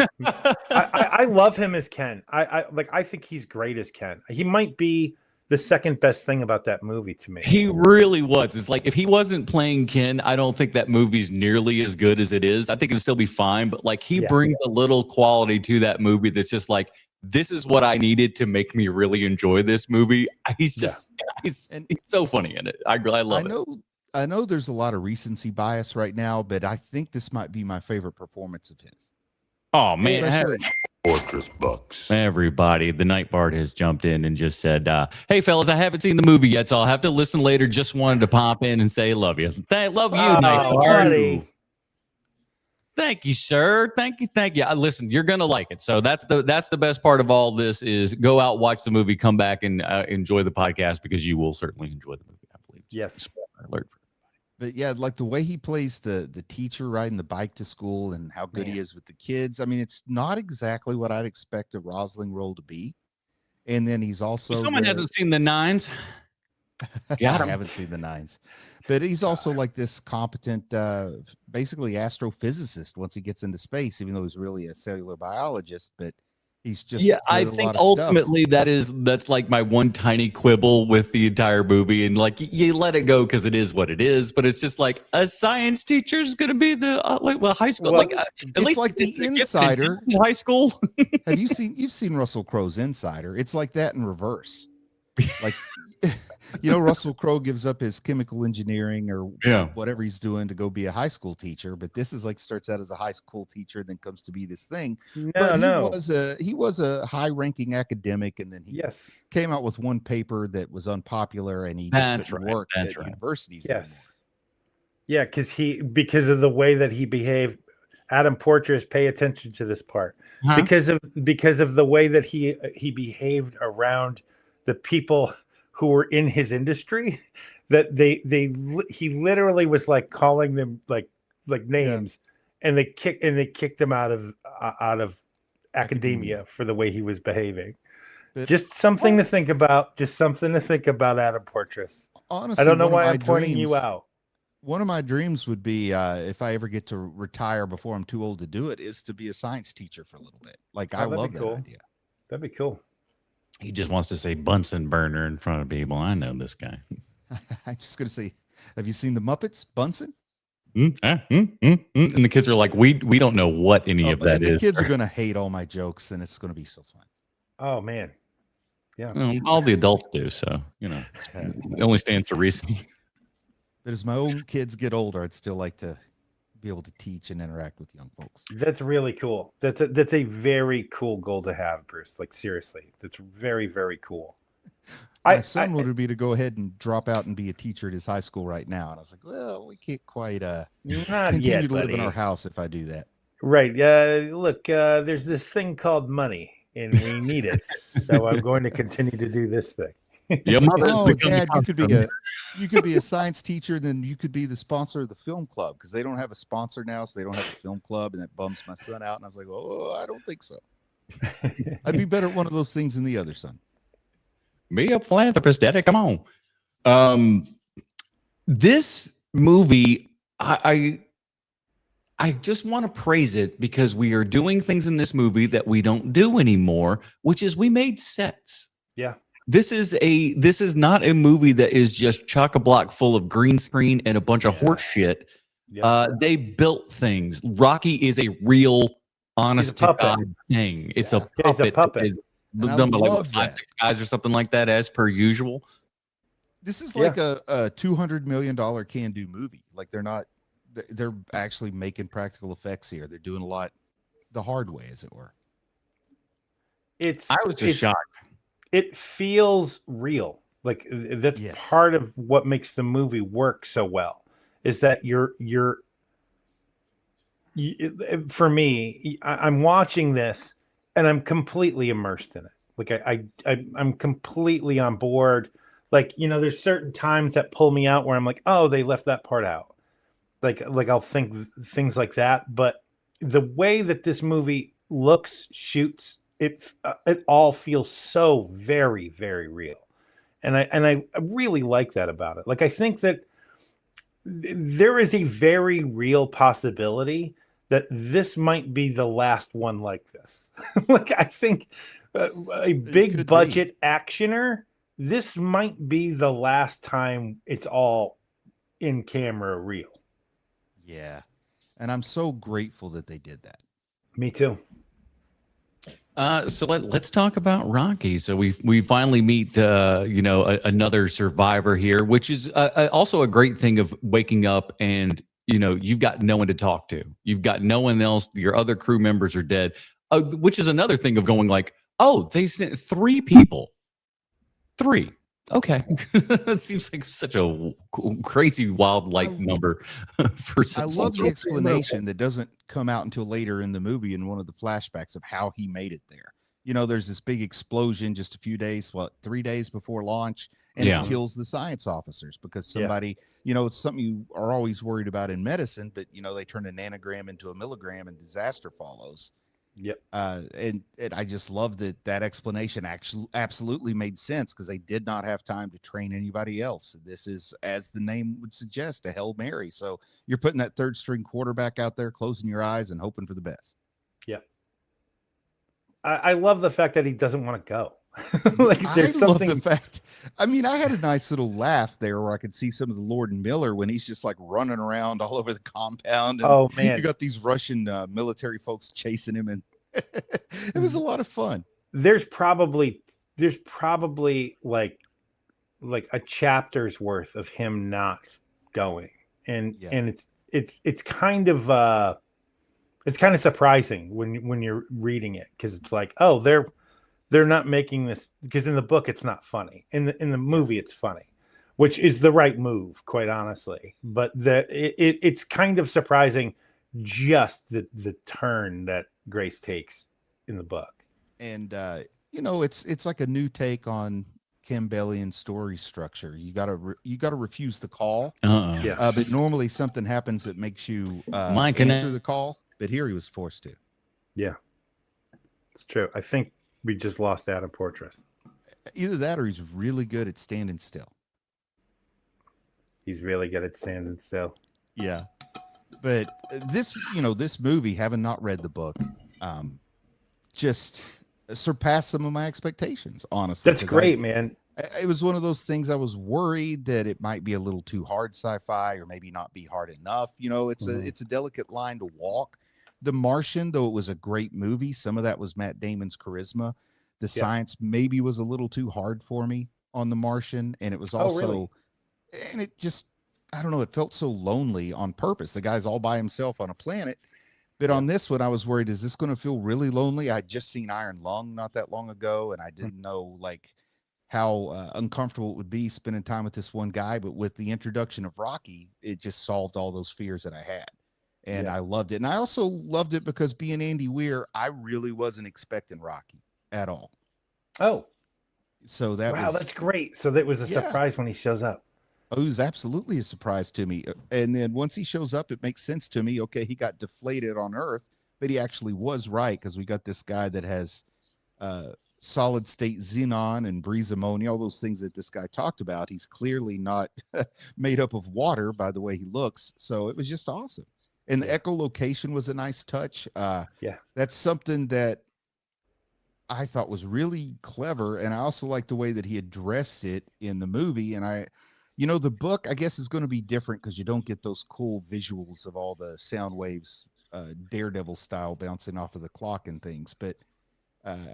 I love him as Ken. I think he's great as Ken. He might be the second best thing about that movie to me. He really was. It's like if he wasn't playing Ken, I don't think that movie's nearly as good as it is. I think it'd still be fine, but like he brings a little quality to that movie that's just like, this is what I needed to make me really enjoy this movie. He's just he's so funny in it. I love it. I know there's a lot of recency bias right now, but I think this might be my favorite performance of his. Oh man, Fortress Bucks. Everybody, the Night Bard has jumped in and just said, hey fellas, I haven't seen the movie yet, so I'll have to listen later. Just wanted to pop in and say love you. Love you, Night Bard. Thank you, sir. Thank you. Listen, you're gonna like it. So that's the best part of all this is go out, watch the movie, come back and enjoy the podcast, because you will certainly enjoy the movie, I believe. Yes. Alert. But yeah, like the way he plays the teacher riding the bike to school and how good he is with the kids. I mean, it's not exactly what I'd expect a Gosling role to be. And then he's also someone hasn't seen the Nines. I haven't seen the Nines, but he's also like this competent, basically astrophysicist once he gets into space, even though he's really a cellular biologist. But he's just I think ultimately that's like my one tiny quibble with the entire movie, and like you let it go because it is what it is, but it's just like a science teacher is going to be the high school, well, at it's least like the Insider in high school. You've seen Russell Crowe's Insider? It's like that in reverse. Like Russell Crowe gives up his chemical engineering or whatever he's doing to go be a high school teacher, but this is like starts out as a high school teacher, then comes to be this thing. He was a high-ranking academic, and then he came out with one paper that was unpopular, and he just couldn't work at universities anymore. Yeah, because of the way that he behaved. Adam Portras, pay attention to this part. Because of the way that he behaved around the people who were in his industry, that he literally was like calling them like names, and they kicked him out of academia for the way he was behaving. But just something to think about. Just something to think about, Adam Portras. Honestly, I don't know why I'm pointing you out. One of my dreams would be, if I ever get to retire before I'm too old to do it, is to be a science teacher for a little bit. Like, I love that idea. That'd be cool. He just wants to say Bunsen burner in front of people. I know this guy. I'm just going to say, have you seen the Muppets? Bunsen? And the kids are like, we don't know what any of that is. The kids are going to hate all my jokes, and it's going to be so fun. Oh, man. Yeah. All the adults do, so, it only stands to reason. But as my own kids get older, I'd still like to be able to teach and interact with young folks. That's really cool. That's a very cool goal to have, Bruce. Like, seriously, that's very, very cool. My son would be to go ahead and drop out and be a teacher at his high school right now. And I was like, well, we can't quite continue to live in our house if I do that. Right. Look, there's this thing called money, and we need it. So I'm going to continue to do this thing. Your mother Dad, you could be a science teacher, then you could be the sponsor of the film club, because they don't have a sponsor now, so they don't have a film club, and that bums my son out. And I was like, oh, I don't think so. I'd be better at one of those things than the other, son. Be a philanthropist, Daddy. Come on. This movie, I just want to praise it because we are doing things in this movie that we don't do anymore, which is we made sets. Yeah. This is not a movie that is just chock-a-block full of green screen and a bunch of horse shit. Yeah. They built things. Rocky is a real, honest to puppet. God thing. It's a puppet. He's a puppet. It's And I done by like love 5, that. 6 guys or something like that, as per usual. This is like a $200 million can-do movie. Like they're actually making practical effects here. They're doing a lot the hard way, as it were. I was just shocked. It feels real. Like that's part of what makes the movie work so well. Is that for me, I'm watching this and I'm completely immersed in it. Like I'm completely on board. Like, there's certain times that pull me out where I'm like, oh, they left that part out. Like I'll think things like that. But the way that this movie looks, shoots, it all feels so very, very real. And I really like that about it. Like, I think that there is a very real possibility that this might be the last one like this. Like, I think a big budget actioner, this might be the last time it's all in camera real. Yeah. And I'm so grateful that they did that. Me too. So let's talk about Rocky. So we finally meet another survivor here, which is also a great thing of waking up and you've got no one to talk to. You've got no one else. Your other crew members are dead, which is another thing of going like, oh, they sent 3 people. 3. Okay. That seems like such a crazy wild number for I love the explanation that doesn't come out until later in the movie in one of the flashbacks of how he made it there. There's this big explosion just a few days, 3 days before launch, and it kills the science officers because somebody, it's something you are always worried about in medicine, but they turn a nanogram into a milligram and disaster follows. Yep. And I just love that explanation actually absolutely made sense because they did not have time to train anybody else. This is, as the name would suggest, a Hail Mary. So you're putting that third string quarterback out there, closing your eyes and hoping for the best. Yeah. I love the fact that he doesn't want to go. Like, there's love the fact. I mean, I had a nice little laugh there where I could see some of the Lord and Miller when he's just like running around all over the compound. And oh man, you got these Russian military folks chasing him, and it was a lot of fun. There's probably like a chapter's worth of him not going, and it's kind of surprising when you're reading it because it's like, oh, they're not making this, because in the book it's not funny. In the movie it's funny, which is the right move, quite honestly. But it's kind of surprising just the turn that Grace takes in the book. And it's like a new take on Campbellian story structure. You gotta refuse the call. But normally something happens that makes you answer the call. But here he was forced to. Yeah, it's true. I think we just lost Adam Portress. Either that or he's really good at standing still. He's really good at standing still. Yeah. But this movie, having not read the book, just surpassed some of my expectations, honestly. That's great, man. It was one of those things I was worried that it might be a little too hard sci-fi or maybe not be hard enough. It's a delicate line to walk. The Martian, though it was a great movie, some of that was Matt Damon's charisma. The science maybe was a little too hard for me on The Martian. And it was also, and it just, I don't know, it felt so lonely on purpose. The guy's all by himself on a planet. But on this one, I was worried, is this going to feel really lonely? I'd just seen Iron Lung not that long ago, and I didn't know how uncomfortable it would be spending time with this one guy. But with the introduction of Rocky, it just solved all those fears that I had. And I loved it. And I also loved it because being Andy Weir, I really wasn't expecting Rocky at all. Oh. So that's great. So that was a surprise when he shows up. Oh, it was absolutely a surprise to me. And then once he shows up, it makes sense to me. Okay, he got deflated on Earth, but he actually was right because we got this guy that has solid state xenon and breeze ammonia, all those things that this guy talked about. He's clearly not made up of water by the way he looks. So it was just awesome. And the echolocation was a nice touch. That's something that I thought was really clever. And I also like the way that he addressed it in the movie. And the book, I guess, is going to be different because you don't get those cool visuals of all the sound waves, Daredevil style, bouncing off of the clock and things. But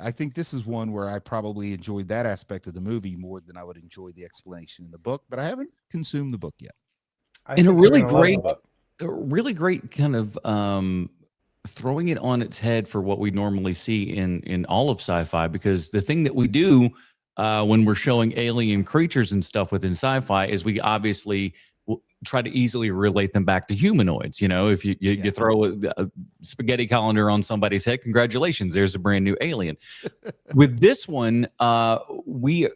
I think this is one where I probably enjoyed that aspect of the movie more than I would enjoy the explanation in the book. But I haven't consumed the book yet. And a really great kind of throwing it on its head for what we normally see in all of sci-fi, because the thing that we do when we're showing alien creatures and stuff within sci-fi is we obviously try to easily relate them back to humanoids. If you throw a spaghetti colander on somebody's head, congratulations, there's a brand new alien. With this one, we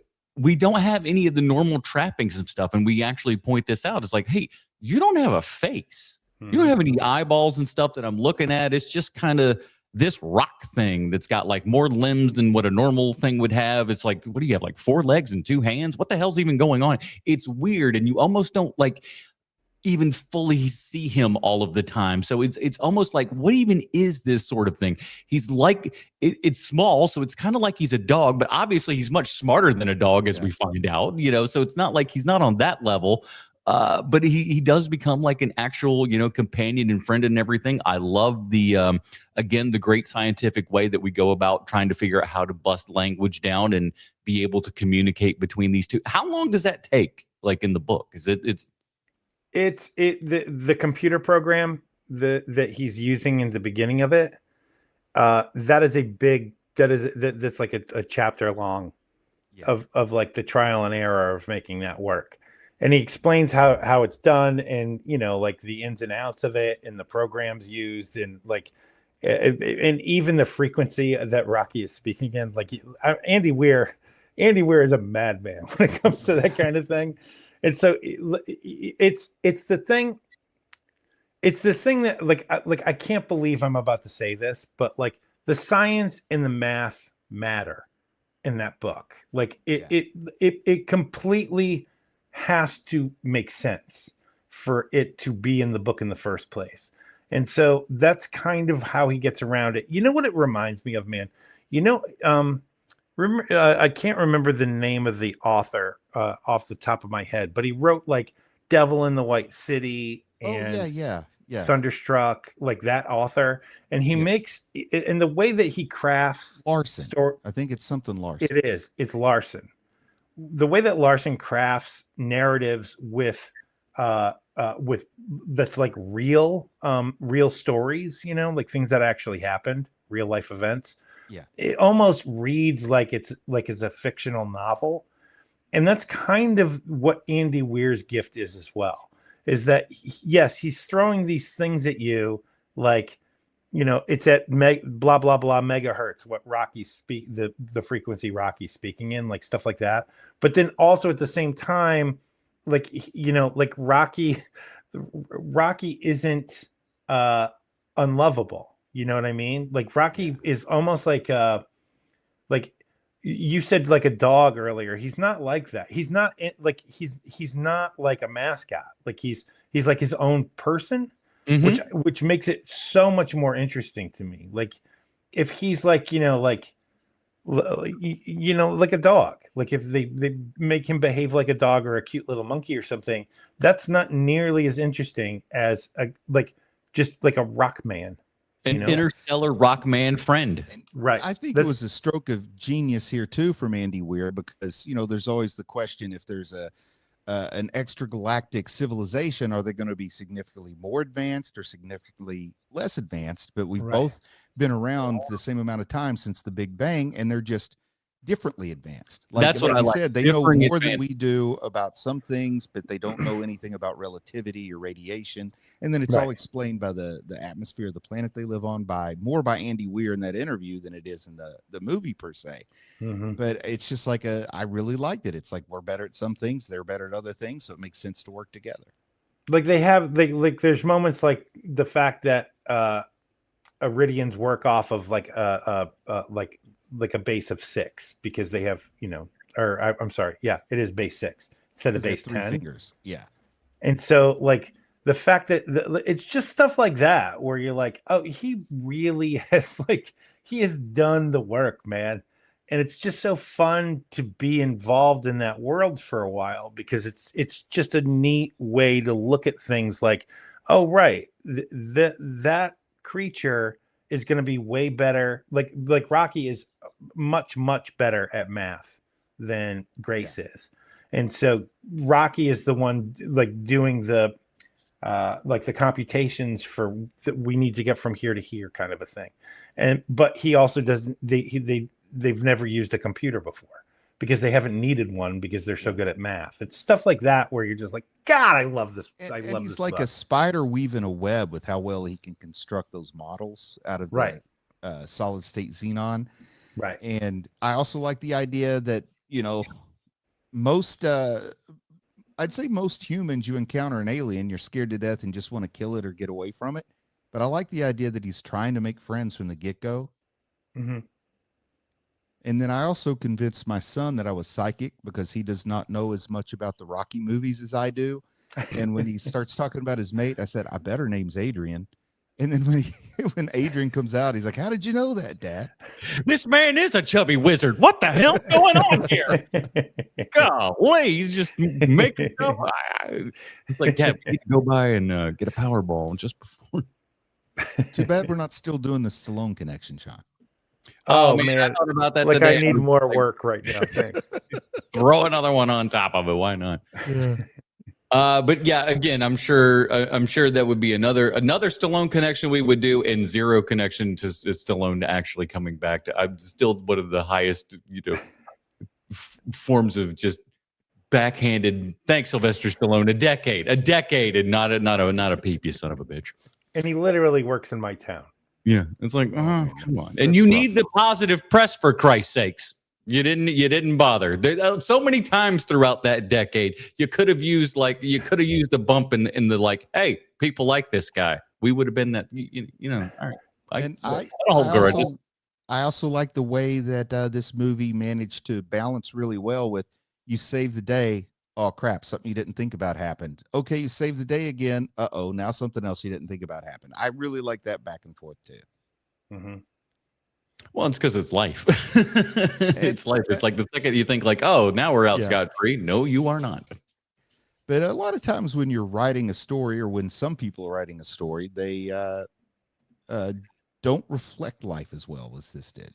don't have any of the normal trappings and stuff, and we actually point this out. It's like, hey, you don't have a face. You don't have any eyeballs and stuff that I'm looking at. It's just kind of this rock thing that's got like more limbs than what a normal thing would have. It's like, what do you have, like 4 legs and 2 hands? What the hell's even going on? It's weird, and you almost don't like even fully see him all of the time. So it's almost like, what even is this sort of thing? He's like, it's small, so it's kind of like he's a dog, but obviously he's much smarter than a dog, as we find out, so it's not like he's not on that level. But he does become like an actual, companion and friend and everything. I love the, again, the great scientific way that we go about trying to figure out how to bust language down and be able to communicate between these two. How long does that take? Like in the book, the computer program that he's using in the beginning of it. That's like a chapter long of like the trial and error of making that work. And he explains how it's done, and like the ins and outs of it, and the programs used, and like, and even the frequency that Rocky is speaking in. Like Andy Weir is a madman when it comes to that kind of thing. And so it's the thing that like I can't believe I'm about to say this, but like the science and the math matter in that book. Like it completely has to make sense for it to be in the book in the first place. And so that's kind of how he gets around it. You know what it reminds me of, man? I can't remember the name of the author off the top of my head, but he wrote like Devil in the White City and Thunderstruck, like that author. And he makes, in the way that he crafts Larson. I think it's something Larson. It is. It's Larson. The way that Larson crafts narratives with that's like real stories, like things that actually happened, real life events. Yeah, it almost reads like it's a fictional novel. And that's kind of what Andy Weir's gift is as well, is that yes, he's throwing these things at you like, it's at blah blah blah megahertz, what Rocky the frequency Rocky's speaking in, like stuff like that. But then also at the same time, like like Rocky isn't unlovable. You know what I mean? Like Rocky is almost like you said, like a dog earlier. He's not like that. He's not like he's not like a mascot. Like he's like his own person. Mm-hmm. Which makes it so much more interesting to me. Like if he's like, like a dog, like if they make him behave like a dog or a cute little monkey or something, that's not nearly as interesting as just like a rock man. An interstellar rock man friend. Right. I think it was a stroke of genius here too from Andy Weir, because, there's always the question, if there's an extragalactic civilization, are they going to be significantly more advanced or significantly less advanced? But we've both been around the same amount of time since the Big Bang, and they're just differently advanced. That's what I said. They know more than we do about some things, but they don't know anything about relativity or radiation. And then it's all explained by the atmosphere of the planet they live on, more by Andy Weir in that interview than it is in the movie per se. Mm-hmm. But it's just like I really liked it. It's like we're better at some things, they're better at other things, so it makes sense to work together. Like there's moments like the fact that Iridians work off of like like a base of 6 because they have, I'm sorry. Yeah, it is base 6 instead of base 3 10. fingers. Yeah. And so like the fact that it's just stuff like that where you're like, oh, he really has he has done the work, man. And it's just so fun to be involved in that world for a while because it's just a neat way to look at things like, oh, right. That creature is going to be way better. Like Rocky is much, much better at math than Grace is. And so Rocky is the one like doing the computations for that we need to get from here to here kind of a thing. But he also doesn't, they've never used a computer before because they haven't needed one because they're so good at math. It's stuff like that where you're just like, God, I love this. I love he's this like book. a spider weaving a web with how well he can construct those models out of the solid state xenon. Right. And I also like the idea that, most, I'd say most humans, you encounter an alien, you're scared to death and just want to kill it or get away from it. But I like the idea that he's trying to make friends from the get-go. Mm-hmm. And then I also convinced my son that I was psychic because he does not know as much about the Rocky movies as I do. And when he starts talking about his mate, I said, I bet her name's Adrian. And then when Adrian comes out, he's like, how did you know that, Dad? This man is a chubby wizard. What the hell's going on here? Golly, he's just making stuff. It's like, Dad, we need to go by and get a Powerball just before. Too bad we're not still doing the Stallone connection, Sean. Oh man, I thought about that like today. I need more work right now. Thanks. Throw another one on top of it. Why not? Yeah. But yeah, again, I'm sure that would be another Stallone connection we would do, and zero connection to Stallone actually coming back. I'm still one of the highest, forms of just backhanded. Thanks, Sylvester Stallone. A decade, and not a peep, you son of a bitch. And he literally works in my town. Yeah, it's like, come on, and you need the positive press for Christ's sakes. You didn't bother. There, so many times throughout that decade, you could have used a bump in the like, hey, people like this guy. We would have been that, all right. I also like the way that this movie managed to balance really well with you save the day. Oh crap, something you didn't think about happened. Okay, you save the day again. Uh-oh, now something else you didn't think about happened. I really like that back and forth too. Mm-hmm. Well, it's because it's life. It's life. It's like the second you think like, oh, now we're out scot-free. No, you are not. But a lot of times when you're writing a story, or when some people are writing a story, they don't reflect life as well as this did.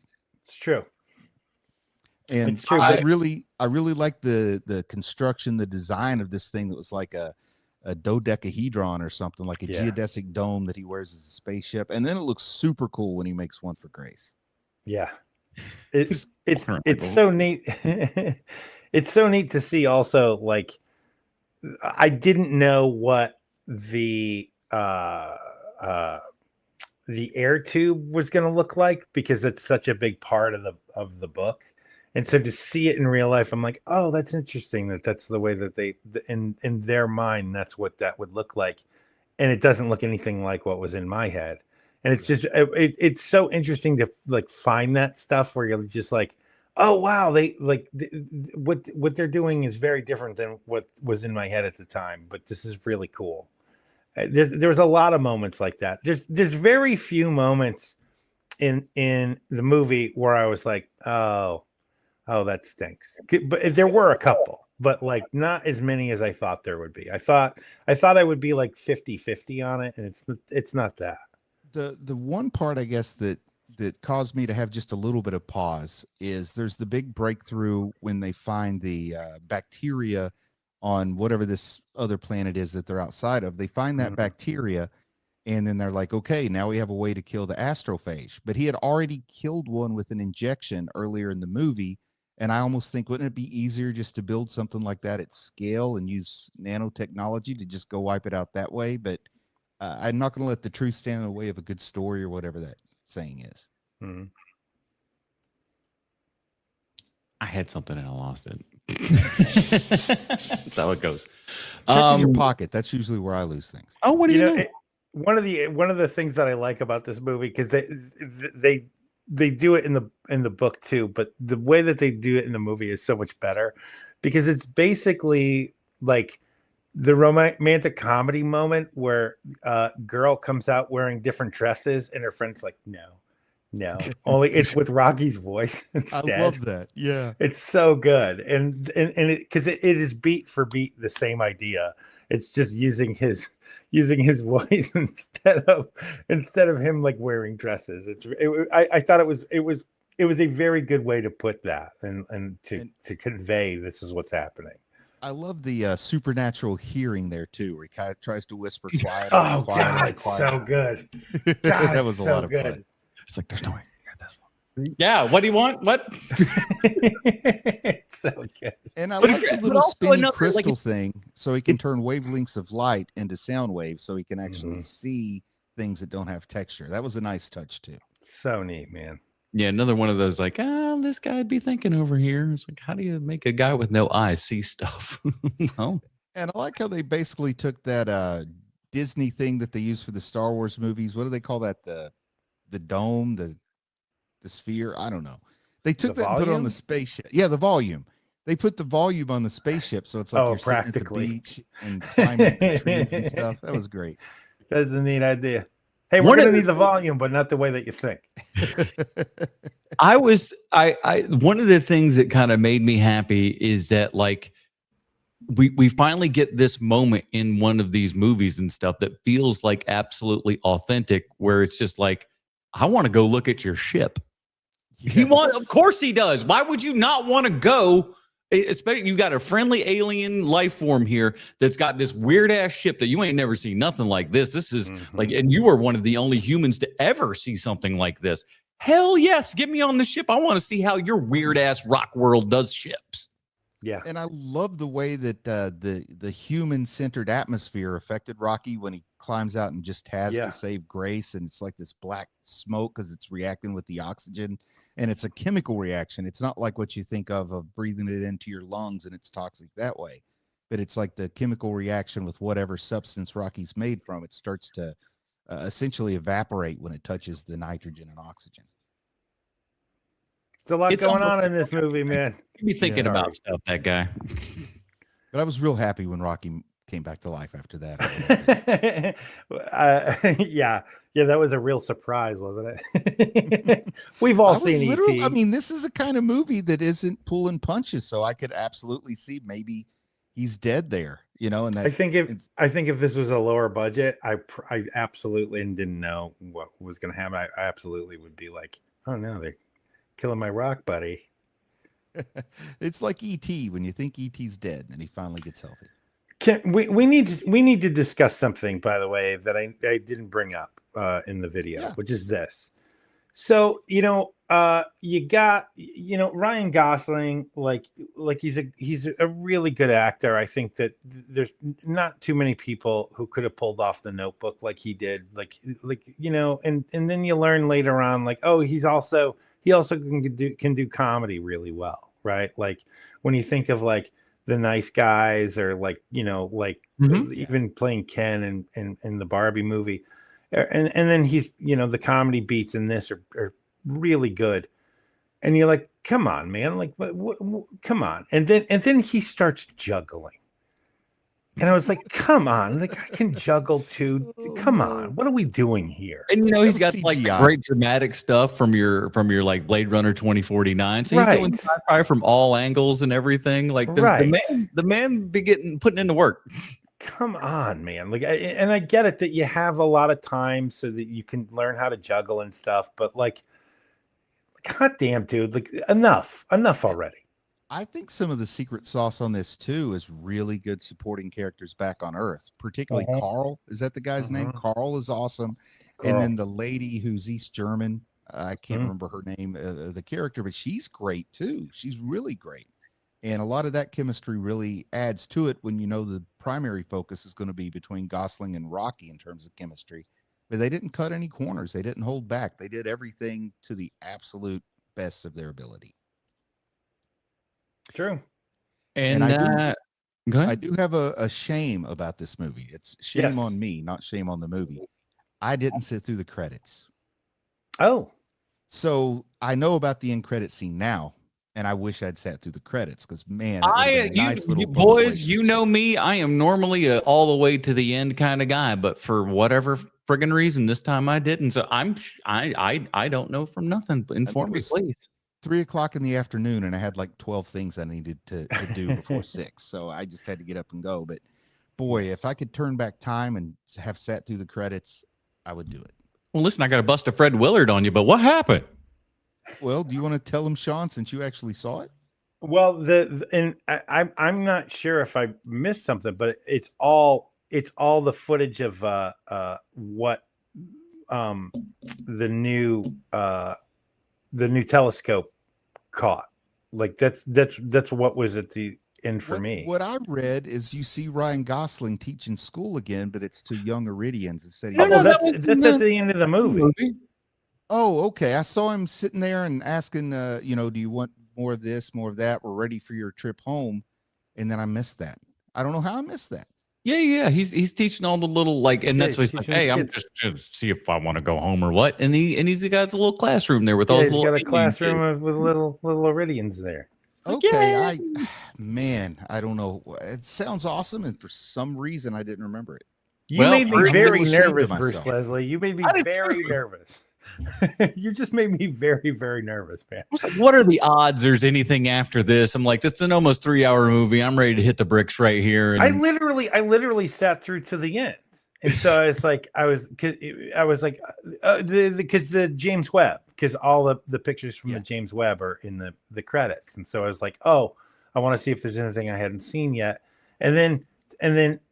It's true. And it's true, I really like the construction, the design of this thing that was like a dodecahedron or something, like a geodesic dome that he wears as a spaceship. And then it looks super cool when he makes one for Grace. Yeah. It's so neat. It's so neat to see also, like, I didn't know what the air tube was going to look like because it's such a big part of the book. And so to see it in real life, I'm like, oh, that's interesting that's the way that they, in their mind, that's what that would look like. And it doesn't look anything like what was in my head. And it's just, it's so interesting to like find that stuff where you're just like, oh, wow, they like what they're doing is very different than what was in my head at the time. But this is really cool. There's a lot of moments like that. There's very few moments in the movie where I was like, oh, that stinks. But there were a couple, but like not as many as I thought there would be. I thought I would be like 50-50 on it, and it's not that. The one part, I guess, that caused me to have just a little bit of pause is there's the big breakthrough when they find the bacteria on whatever this other planet is that they're outside of. They find that bacteria, and then they're like, okay, now we have a way to kill the astrophage. But he had already killed one with an injection earlier in the movie. And I almost think, wouldn't it be easier just to build something like that at scale and use nanotechnology to just go wipe it out that way? But I'm not going to let the truth stand in the way of a good story or whatever that saying is. Mm-hmm. I had something and I lost it. That's how it goes. Check in your pocket. That's usually where I lose things. Oh, what do you know? One of the things that I like about this movie, because they do it in the book too, but the way that they do it in the movie is so much better because it's basically like the romantic comedy moment where girl comes out wearing different dresses and her friend's like, no, only it's with Rocky's voice instead. I love that. Yeah. It's so good. And it, because it is beat for beat the same idea. It's just using his voice instead of him like wearing dresses. I thought it was a very good way to put that and to convey this is what's happening. I love the supernatural hearing there too, where he kind of tries to whisper quiet. Oh God, it's so good. God, that was a lot of good. fun. It's like there's no way. Yeah, what do you want? What? It's so good. And I like the little also spinning another, crystal thing, so he can turn wavelengths of light into sound waves, so he can actually see things that don't have texture. That was a nice touch too. So neat, man. Yeah, another one of those like, this guy'd be thinking over here. It's like, how do you make a guy with no eyes see stuff? Well, and I like how they basically took that Disney thing that they use for the Star Wars movies. What do they call that? The dome, the sphere. I don't know. They took that and put it on the spaceship. Yeah, the volume. They put the volume on the spaceship, so it's like you're sitting at the beach and climbing the trees and stuff. That was great. That's a neat idea. Hey, we're gonna need the volume, but not the way that you think. I one of the things that kind of made me happy is that like we finally get this moment in one of these movies and stuff that feels like absolutely authentic, where it's just like, I want to go look at your ship. Yes. Of course he does. Why would you not want to go? Especially you got a friendly alien life form here that's got this weird ass ship that you ain't never seen nothing like this. This is like, and you are one of the only humans to ever see something like this. Hell yes, get me on the ship. I want to see how your weird ass rock world does ships. Yeah, and I love the way that the human centered atmosphere affected Rocky when he climbs out and just has to save Grace, and it's like this black smoke because it's reacting with the oxygen, and it's a chemical reaction. It's not like what you think of breathing it into your lungs and it's toxic that way, but it's like the chemical reaction with whatever substance Rocky's made from. It starts to essentially evaporate when it touches the nitrogen and oxygen. There's a lot going on in this movie, man. You be thinking about stuff, that guy. But I was real happy when Rocky came back to life after that. Yeah, that was a real surprise, wasn't it? We've all seen E.T. I mean, this is a kind of movie that isn't pulling punches, so I could absolutely see maybe he's dead there, you know. And that, I think if this was a lower budget, I absolutely didn't know what was going to happen. I absolutely would be like, oh no, they're killing my rock buddy. It's like E.T. when you think E.T.'s dead, and he finally gets healthy. We need to discuss something, by the way, that I didn't bring up in the video, which is this. So you got Ryan Gosling, like he's a really good actor. I think that there's not too many people who could have pulled off The Notebook like he did. And then you learn later on, like, oh, he also can do comedy really well, right? Like when you think of like The Nice Guys, or even playing Ken in the Barbie movie, and then he's the comedy beats in this are really good, and you're like, come on, man, like come on, and then he starts juggling. And I was like, come on, the guy can juggle too. Come on, what are we doing here? And he's got CGI. Like great dramatic stuff from your like Blade Runner 2049. So he's doing sci-fi from all angles and everything. Like the man be putting in the work. Come on, man. Like, I get it that you have a lot of time so that you can learn how to juggle and stuff, but like, god damn, dude, like enough already. I think some of the secret sauce on this too is really good supporting characters back on Earth, particularly Carl. Is that the guy's name? Carl is awesome. Carl. And then the lady who's East German, I can't remember her name, the character, but she's great too. She's really great. And a lot of that chemistry really adds to it when the primary focus is going to be between Gosling and Rocky in terms of chemistry. But they didn't cut any corners. They didn't hold back. They did everything to the absolute best of their ability. True. And I do have a shame about this movie. It's shame on me, not shame on the movie. I didn't sit through the credits. Oh. So I know about the end credit scene now, and I wish I'd sat through the credits because man, that would've been a nice little boys, punctuation. you know me. I am normally a all the way to the end kind of guy, but for whatever friggin' reason, this time I didn't. So I don't know from nothing. Inform me, please. 3:00 in the afternoon, and I had like 12 things I needed to do before 6. So I just had to get up and go. But boy, if I could turn back time and have sat through the credits, I would do it. Well, listen, I got to bust a Fred Willard on you, but what happened? Well, do you want to tell him, Sean, since you actually saw it? Well, I'm not sure if I missed something, but it's all the footage of what the new telescope caught. Like that's what was at the end for me. What I read is you see Ryan Gosling teaching school again, but it's to young Iridians instead. That's at the end of the movie. Oh, okay. I saw him sitting there and asking, do you want more of this, more of that? We're ready for your trip home. And then I missed that. I don't know how I missed that. Yeah. He's teaching all the little and that's what he's like. Hey, I'm just to see if I want to go home or what. And he's got a little classroom there with all his he's little. Got a classroom with little Iridians there. Okay, I don't know. It sounds awesome, and for some reason I didn't remember it. You made me very nervous, Bruce Leslie. You made me very nervous. You just made me very, very nervous, man. I was like, what are the odds there's anything after this? I'm like, it's an almost 3-hour movie. I'm ready to hit the bricks right here. And I literally sat through to the end. And so I was like, because the James Webb, because all the pictures from the James Webb are in the credits. And so I was like, oh, I want to see if there's anything I hadn't seen yet. And then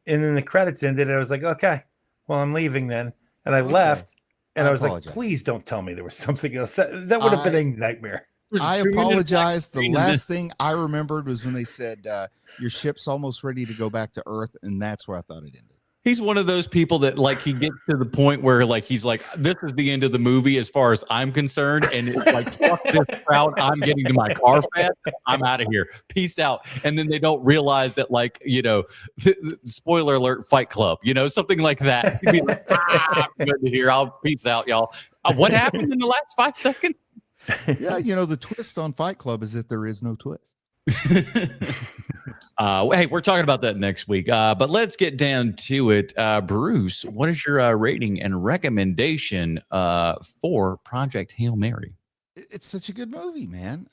the credits ended. And I was like, okay, well, I'm leaving then. And I left. And I was like, please don't tell me there was something else. That would have been a nightmare. I apologize. The last thing I remembered was when they said, your ship's almost ready to go back to Earth. And that's where I thought it ended. He's one of those people that he gets to the point where he's like, this is the end of the movie as far as I'm concerned. And it's like, fuck this crowd. I'm getting to my car fast. I'm out of here. Peace out. And then they don't realize that spoiler alert, Fight Club, something like that. He'd be like, good to hear. I'll peace out, y'all. What happened in the last 5 seconds? Yeah. The twist on Fight Club is that there is no twist. Hey, we're talking about that next week, but let's get down to it. Bruce, what is your rating and recommendation for Project Hail Mary? It's such a good movie, man.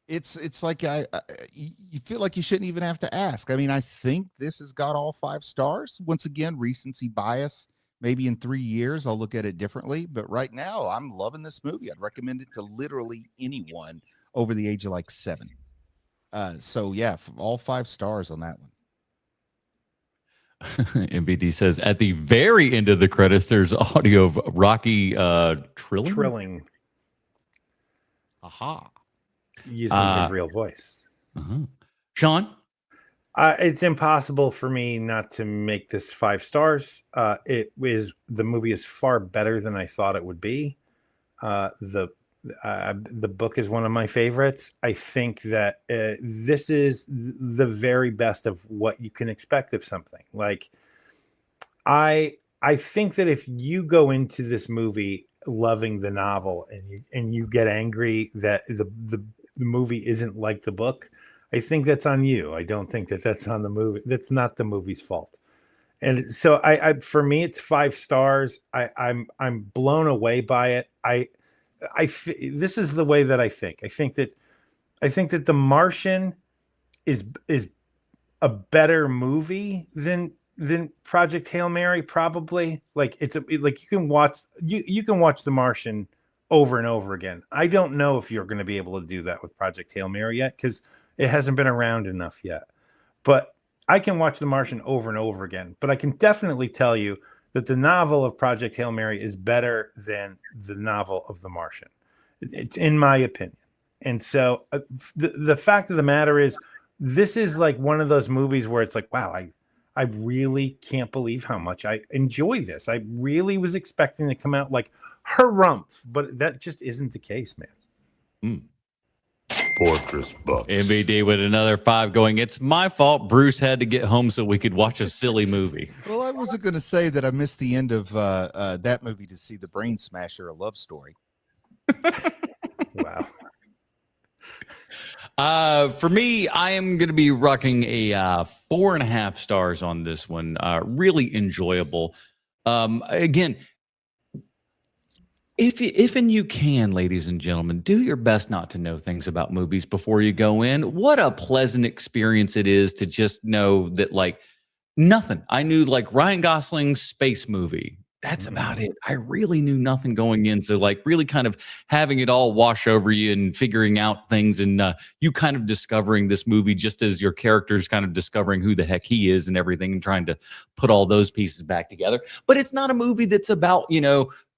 It's like you feel like you shouldn't even have to ask. I mean, I think this has got all 5 stars. Once again, recency bias. Maybe in 3 years I'll look at it differently, but right now I'm loving this movie. I'd recommend it to literally anyone over the age of 7. So yeah, all 5 stars on that one. MVD says at the very end of the credits, there's audio of Rocky trilling. Aha. Using his real voice. Sean? It's impossible for me not to make this 5 stars. The movie is far better than I thought it would be. The book is one of my favorites. I think that this is the very best of what you can expect of something. I think that if you go into this movie loving the novel and you get angry that the movie isn't like the book, I think that's on you. I don't think that that's on the movie. That's not the movie's fault. And so for me, it's 5 stars. I'm blown away by it. This is the way that I think. I think that The Martian is a better movie than Project Hail Mary, probably. You can watch The Martian over and over again. I don't know if you're going to be able to do that with Project Hail Mary yet, because it hasn't been around enough yet. But I can watch The Martian over and over again. But I can definitely tell you that the novel of Project Hail Mary is better than the novel of The Martian. It's in my opinion. And so the fact of the matter is, this is one of those movies where it's like, wow, I really can't believe how much I enjoy this. I really was expecting to come out like harumph, but that just isn't the case, man. Fortress Bucks. MVD with another 5 going, it's my fault Bruce had to get home so we could watch a silly movie. Well, I wasn't going to say that I missed the end of that movie to see The Brain Smasher, A Love Story. Wow. For me, I am going to be rocking a 4.5 stars on this one. Really enjoyable. Again, if and you can, ladies and gentlemen, do your best not to know things about movies before you go in. What a pleasant experience it is to just know that, like, nothing. I knew, like, Ryan Gosling's space movie. That's about it. I really knew nothing going in. So, like, really kind of having it all wash over you and figuring out things, and you kind of discovering this movie just as your character's kind of discovering who the heck he is and everything, and trying to put all those pieces back together. But it's not a movie that's about,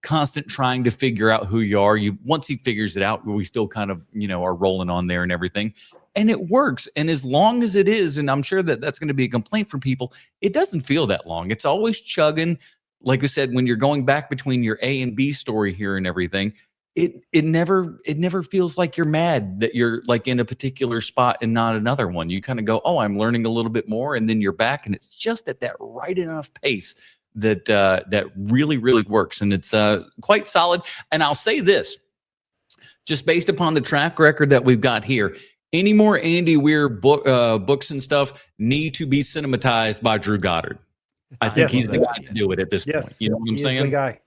constant trying to figure out who you are. Once he figures it out, we still kind of, are rolling on there and everything. And it works. And as long as it is, and I'm sure that that's going to be a complaint from people, it doesn't feel that long. It's always chugging. Like I said, when you're going back between your A and B story here and everything, it never feels like you're mad that you're, like, in a particular spot and not another one. You kind of go, oh, I'm learning a little bit more, and then you're back, and it's just at that right enough pace that really, really works. And it's quite solid. And I'll say this, just based upon the track record that we've got here, any more Andy Weir books and stuff need to be cinematized by Drew Goddard. I think he's the guy to do it at this point. You know what I'm saying? The guy.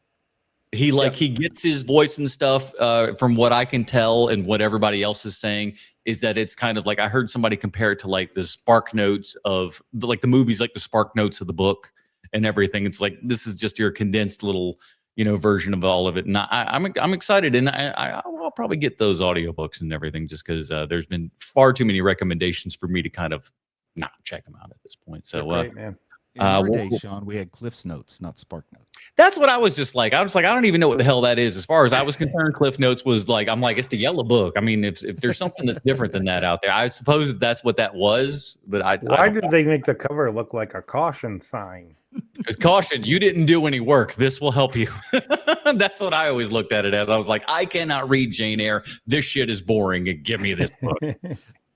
He gets his voice and stuff, from what I can tell and what everybody else is saying, is that it's kind of like, I heard somebody compare it to, like, the Spark Notes of the movies, like the Spark Notes of the book and everything. It's like, this is just your condensed little, version of all of it. And I'm excited, and I'll probably get those audiobooks and everything, just because there's been far too many recommendations for me to kind of not check them out at this point. So, great, man. In our day, Sean, we had Cliff's Notes, not Spark Notes. That's what I was just like. I was like, I don't even know what the hell that is. As far as I was concerned, Cliff Notes was like, I'm like, it's the yellow book. I mean, if there's something that's different than that out there, I suppose that's what that was. But why did they make the cover look like a caution sign? Because caution, you didn't do any work. This will help you. That's what I always looked at it as. I was like, I cannot read Jane Eyre. This shit is boring. And give me this book.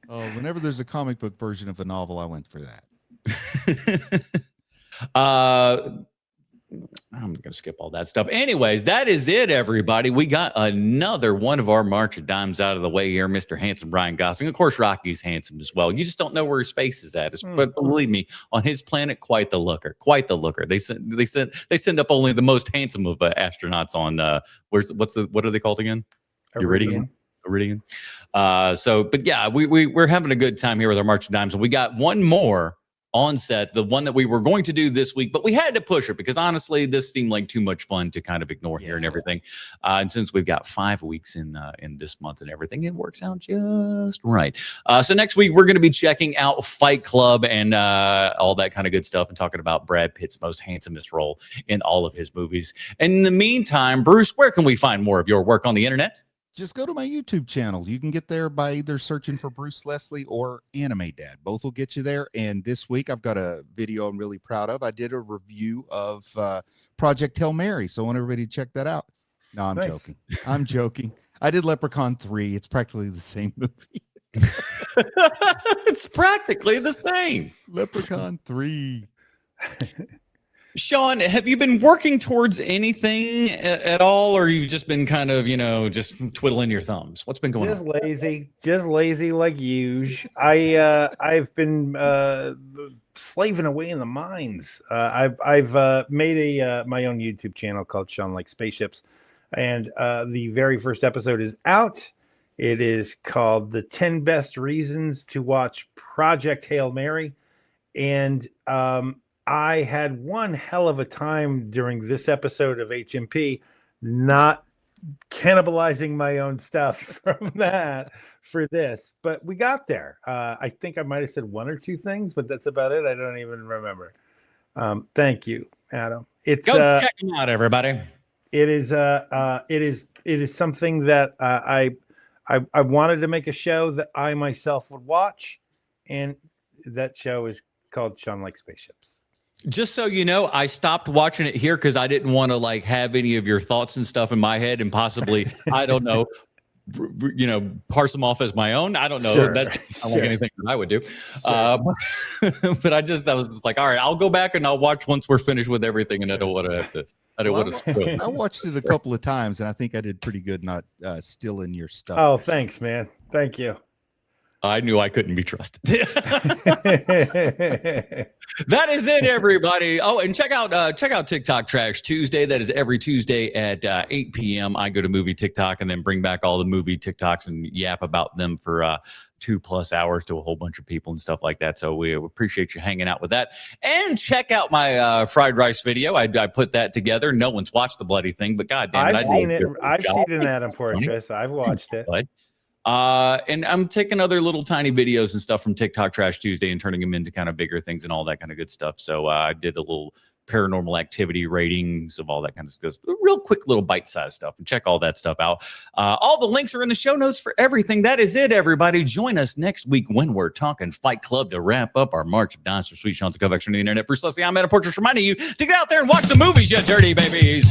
Whenever there's a comic book version of a novel, I went for that. I'm gonna skip all that stuff. Anyways, that is it, everybody. We got another one of our March of Dimes out of the way here, Mr. Handsome Ryan Gosling. Of course, Rocky's handsome as well. You just don't know where his face is at. But believe me, on his planet, quite the looker. Quite the looker. They send up only the most handsome of astronauts on what are they called again? Iridian. But yeah, we're having a good time here with our March of Dimes, and we got one more on set, the one that we were going to do this week, but we had to push it because honestly, this seemed like too much fun to kind of ignore here and everything. And since we've got 5 weeks in this month and everything, it works out just right. So next week, we're going to be checking out Fight Club and all that kind of good stuff, and talking about Brad Pitt's most handsomest role in all of his movies. And in the meantime, Bruce, where can we find more of your work on the internet? Just go to my YouTube channel. You can get there by either searching for Bruce Leslie or Anime Dad. Both will get you there. And this week, I've got a video I'm really proud of. I did a review of Project Hail Mary, so I want everybody to check that out. No, I'm joking. I'm joking. I did Leprechaun 3. It's practically the same movie. It's practically the same. Leprechaun 3. Sean, have you been working towards anything at all, or you've just been kind of, just twiddling your thumbs? What's been going on? Just lazy like usual. I've been slaving away in the mines. I've made my own YouTube channel called Sean Likes Spaceships, and the very first episode is out. It is called The 10 Best Reasons to Watch Project Hail Mary, and I had one hell of a time during this episode of HMP, not cannibalizing my own stuff from that for this, but we got there. I think I might have said one or two things, but that's about it. I don't even remember. Thank you, Adam. Go check them out, everybody. It is something that I wanted to make a show that I myself would watch, and that show is called Sean Likes Spaceships. Just so you know, I stopped watching it here because I didn't want to have any of your thoughts and stuff in my head, and possibly, I don't know, parse them off as my own. I don't know. Sure. That's not like anything that I would do. But I was just like, all right, I'll go back and I'll watch once we're finished with everything, and I don't want to have to I don't want to spoil. I watched it a couple of times, and I think I did pretty good not stealing your stuff. Oh, thanks, man. Thank you. I knew I couldn't be trusted. That is it, everybody. Oh, and check out TikTok Trash Tuesday. That is every Tuesday at 8 p.m. I go to movie TikTok and then bring back all the movie TikToks and yap about them for 2+ hours to a whole bunch of people and stuff like that. So we appreciate you hanging out with that. And check out my fried rice video. I put that together. No one's watched the bloody thing, but goddamn, I've seen it. I've seen it in Adam Portress. I've watched it. And I'm taking other little tiny videos and stuff from TikTok Trash Tuesday and turning them into kind of bigger things and all that kind of good stuff. So I did a little paranormal activity ratings of all that kind of stuff. Real quick little bite-sized stuff. And check all that stuff out. All the links are in the show notes for everything. That is it, everybody. Join us next week when we're talking Fight Club to wrap up our March of Dinosaur Sweet Sean's Covex from the internet. Bruce Leslie, I'm Adam Portress reminding you to get out there and watch the movies, you dirty babies.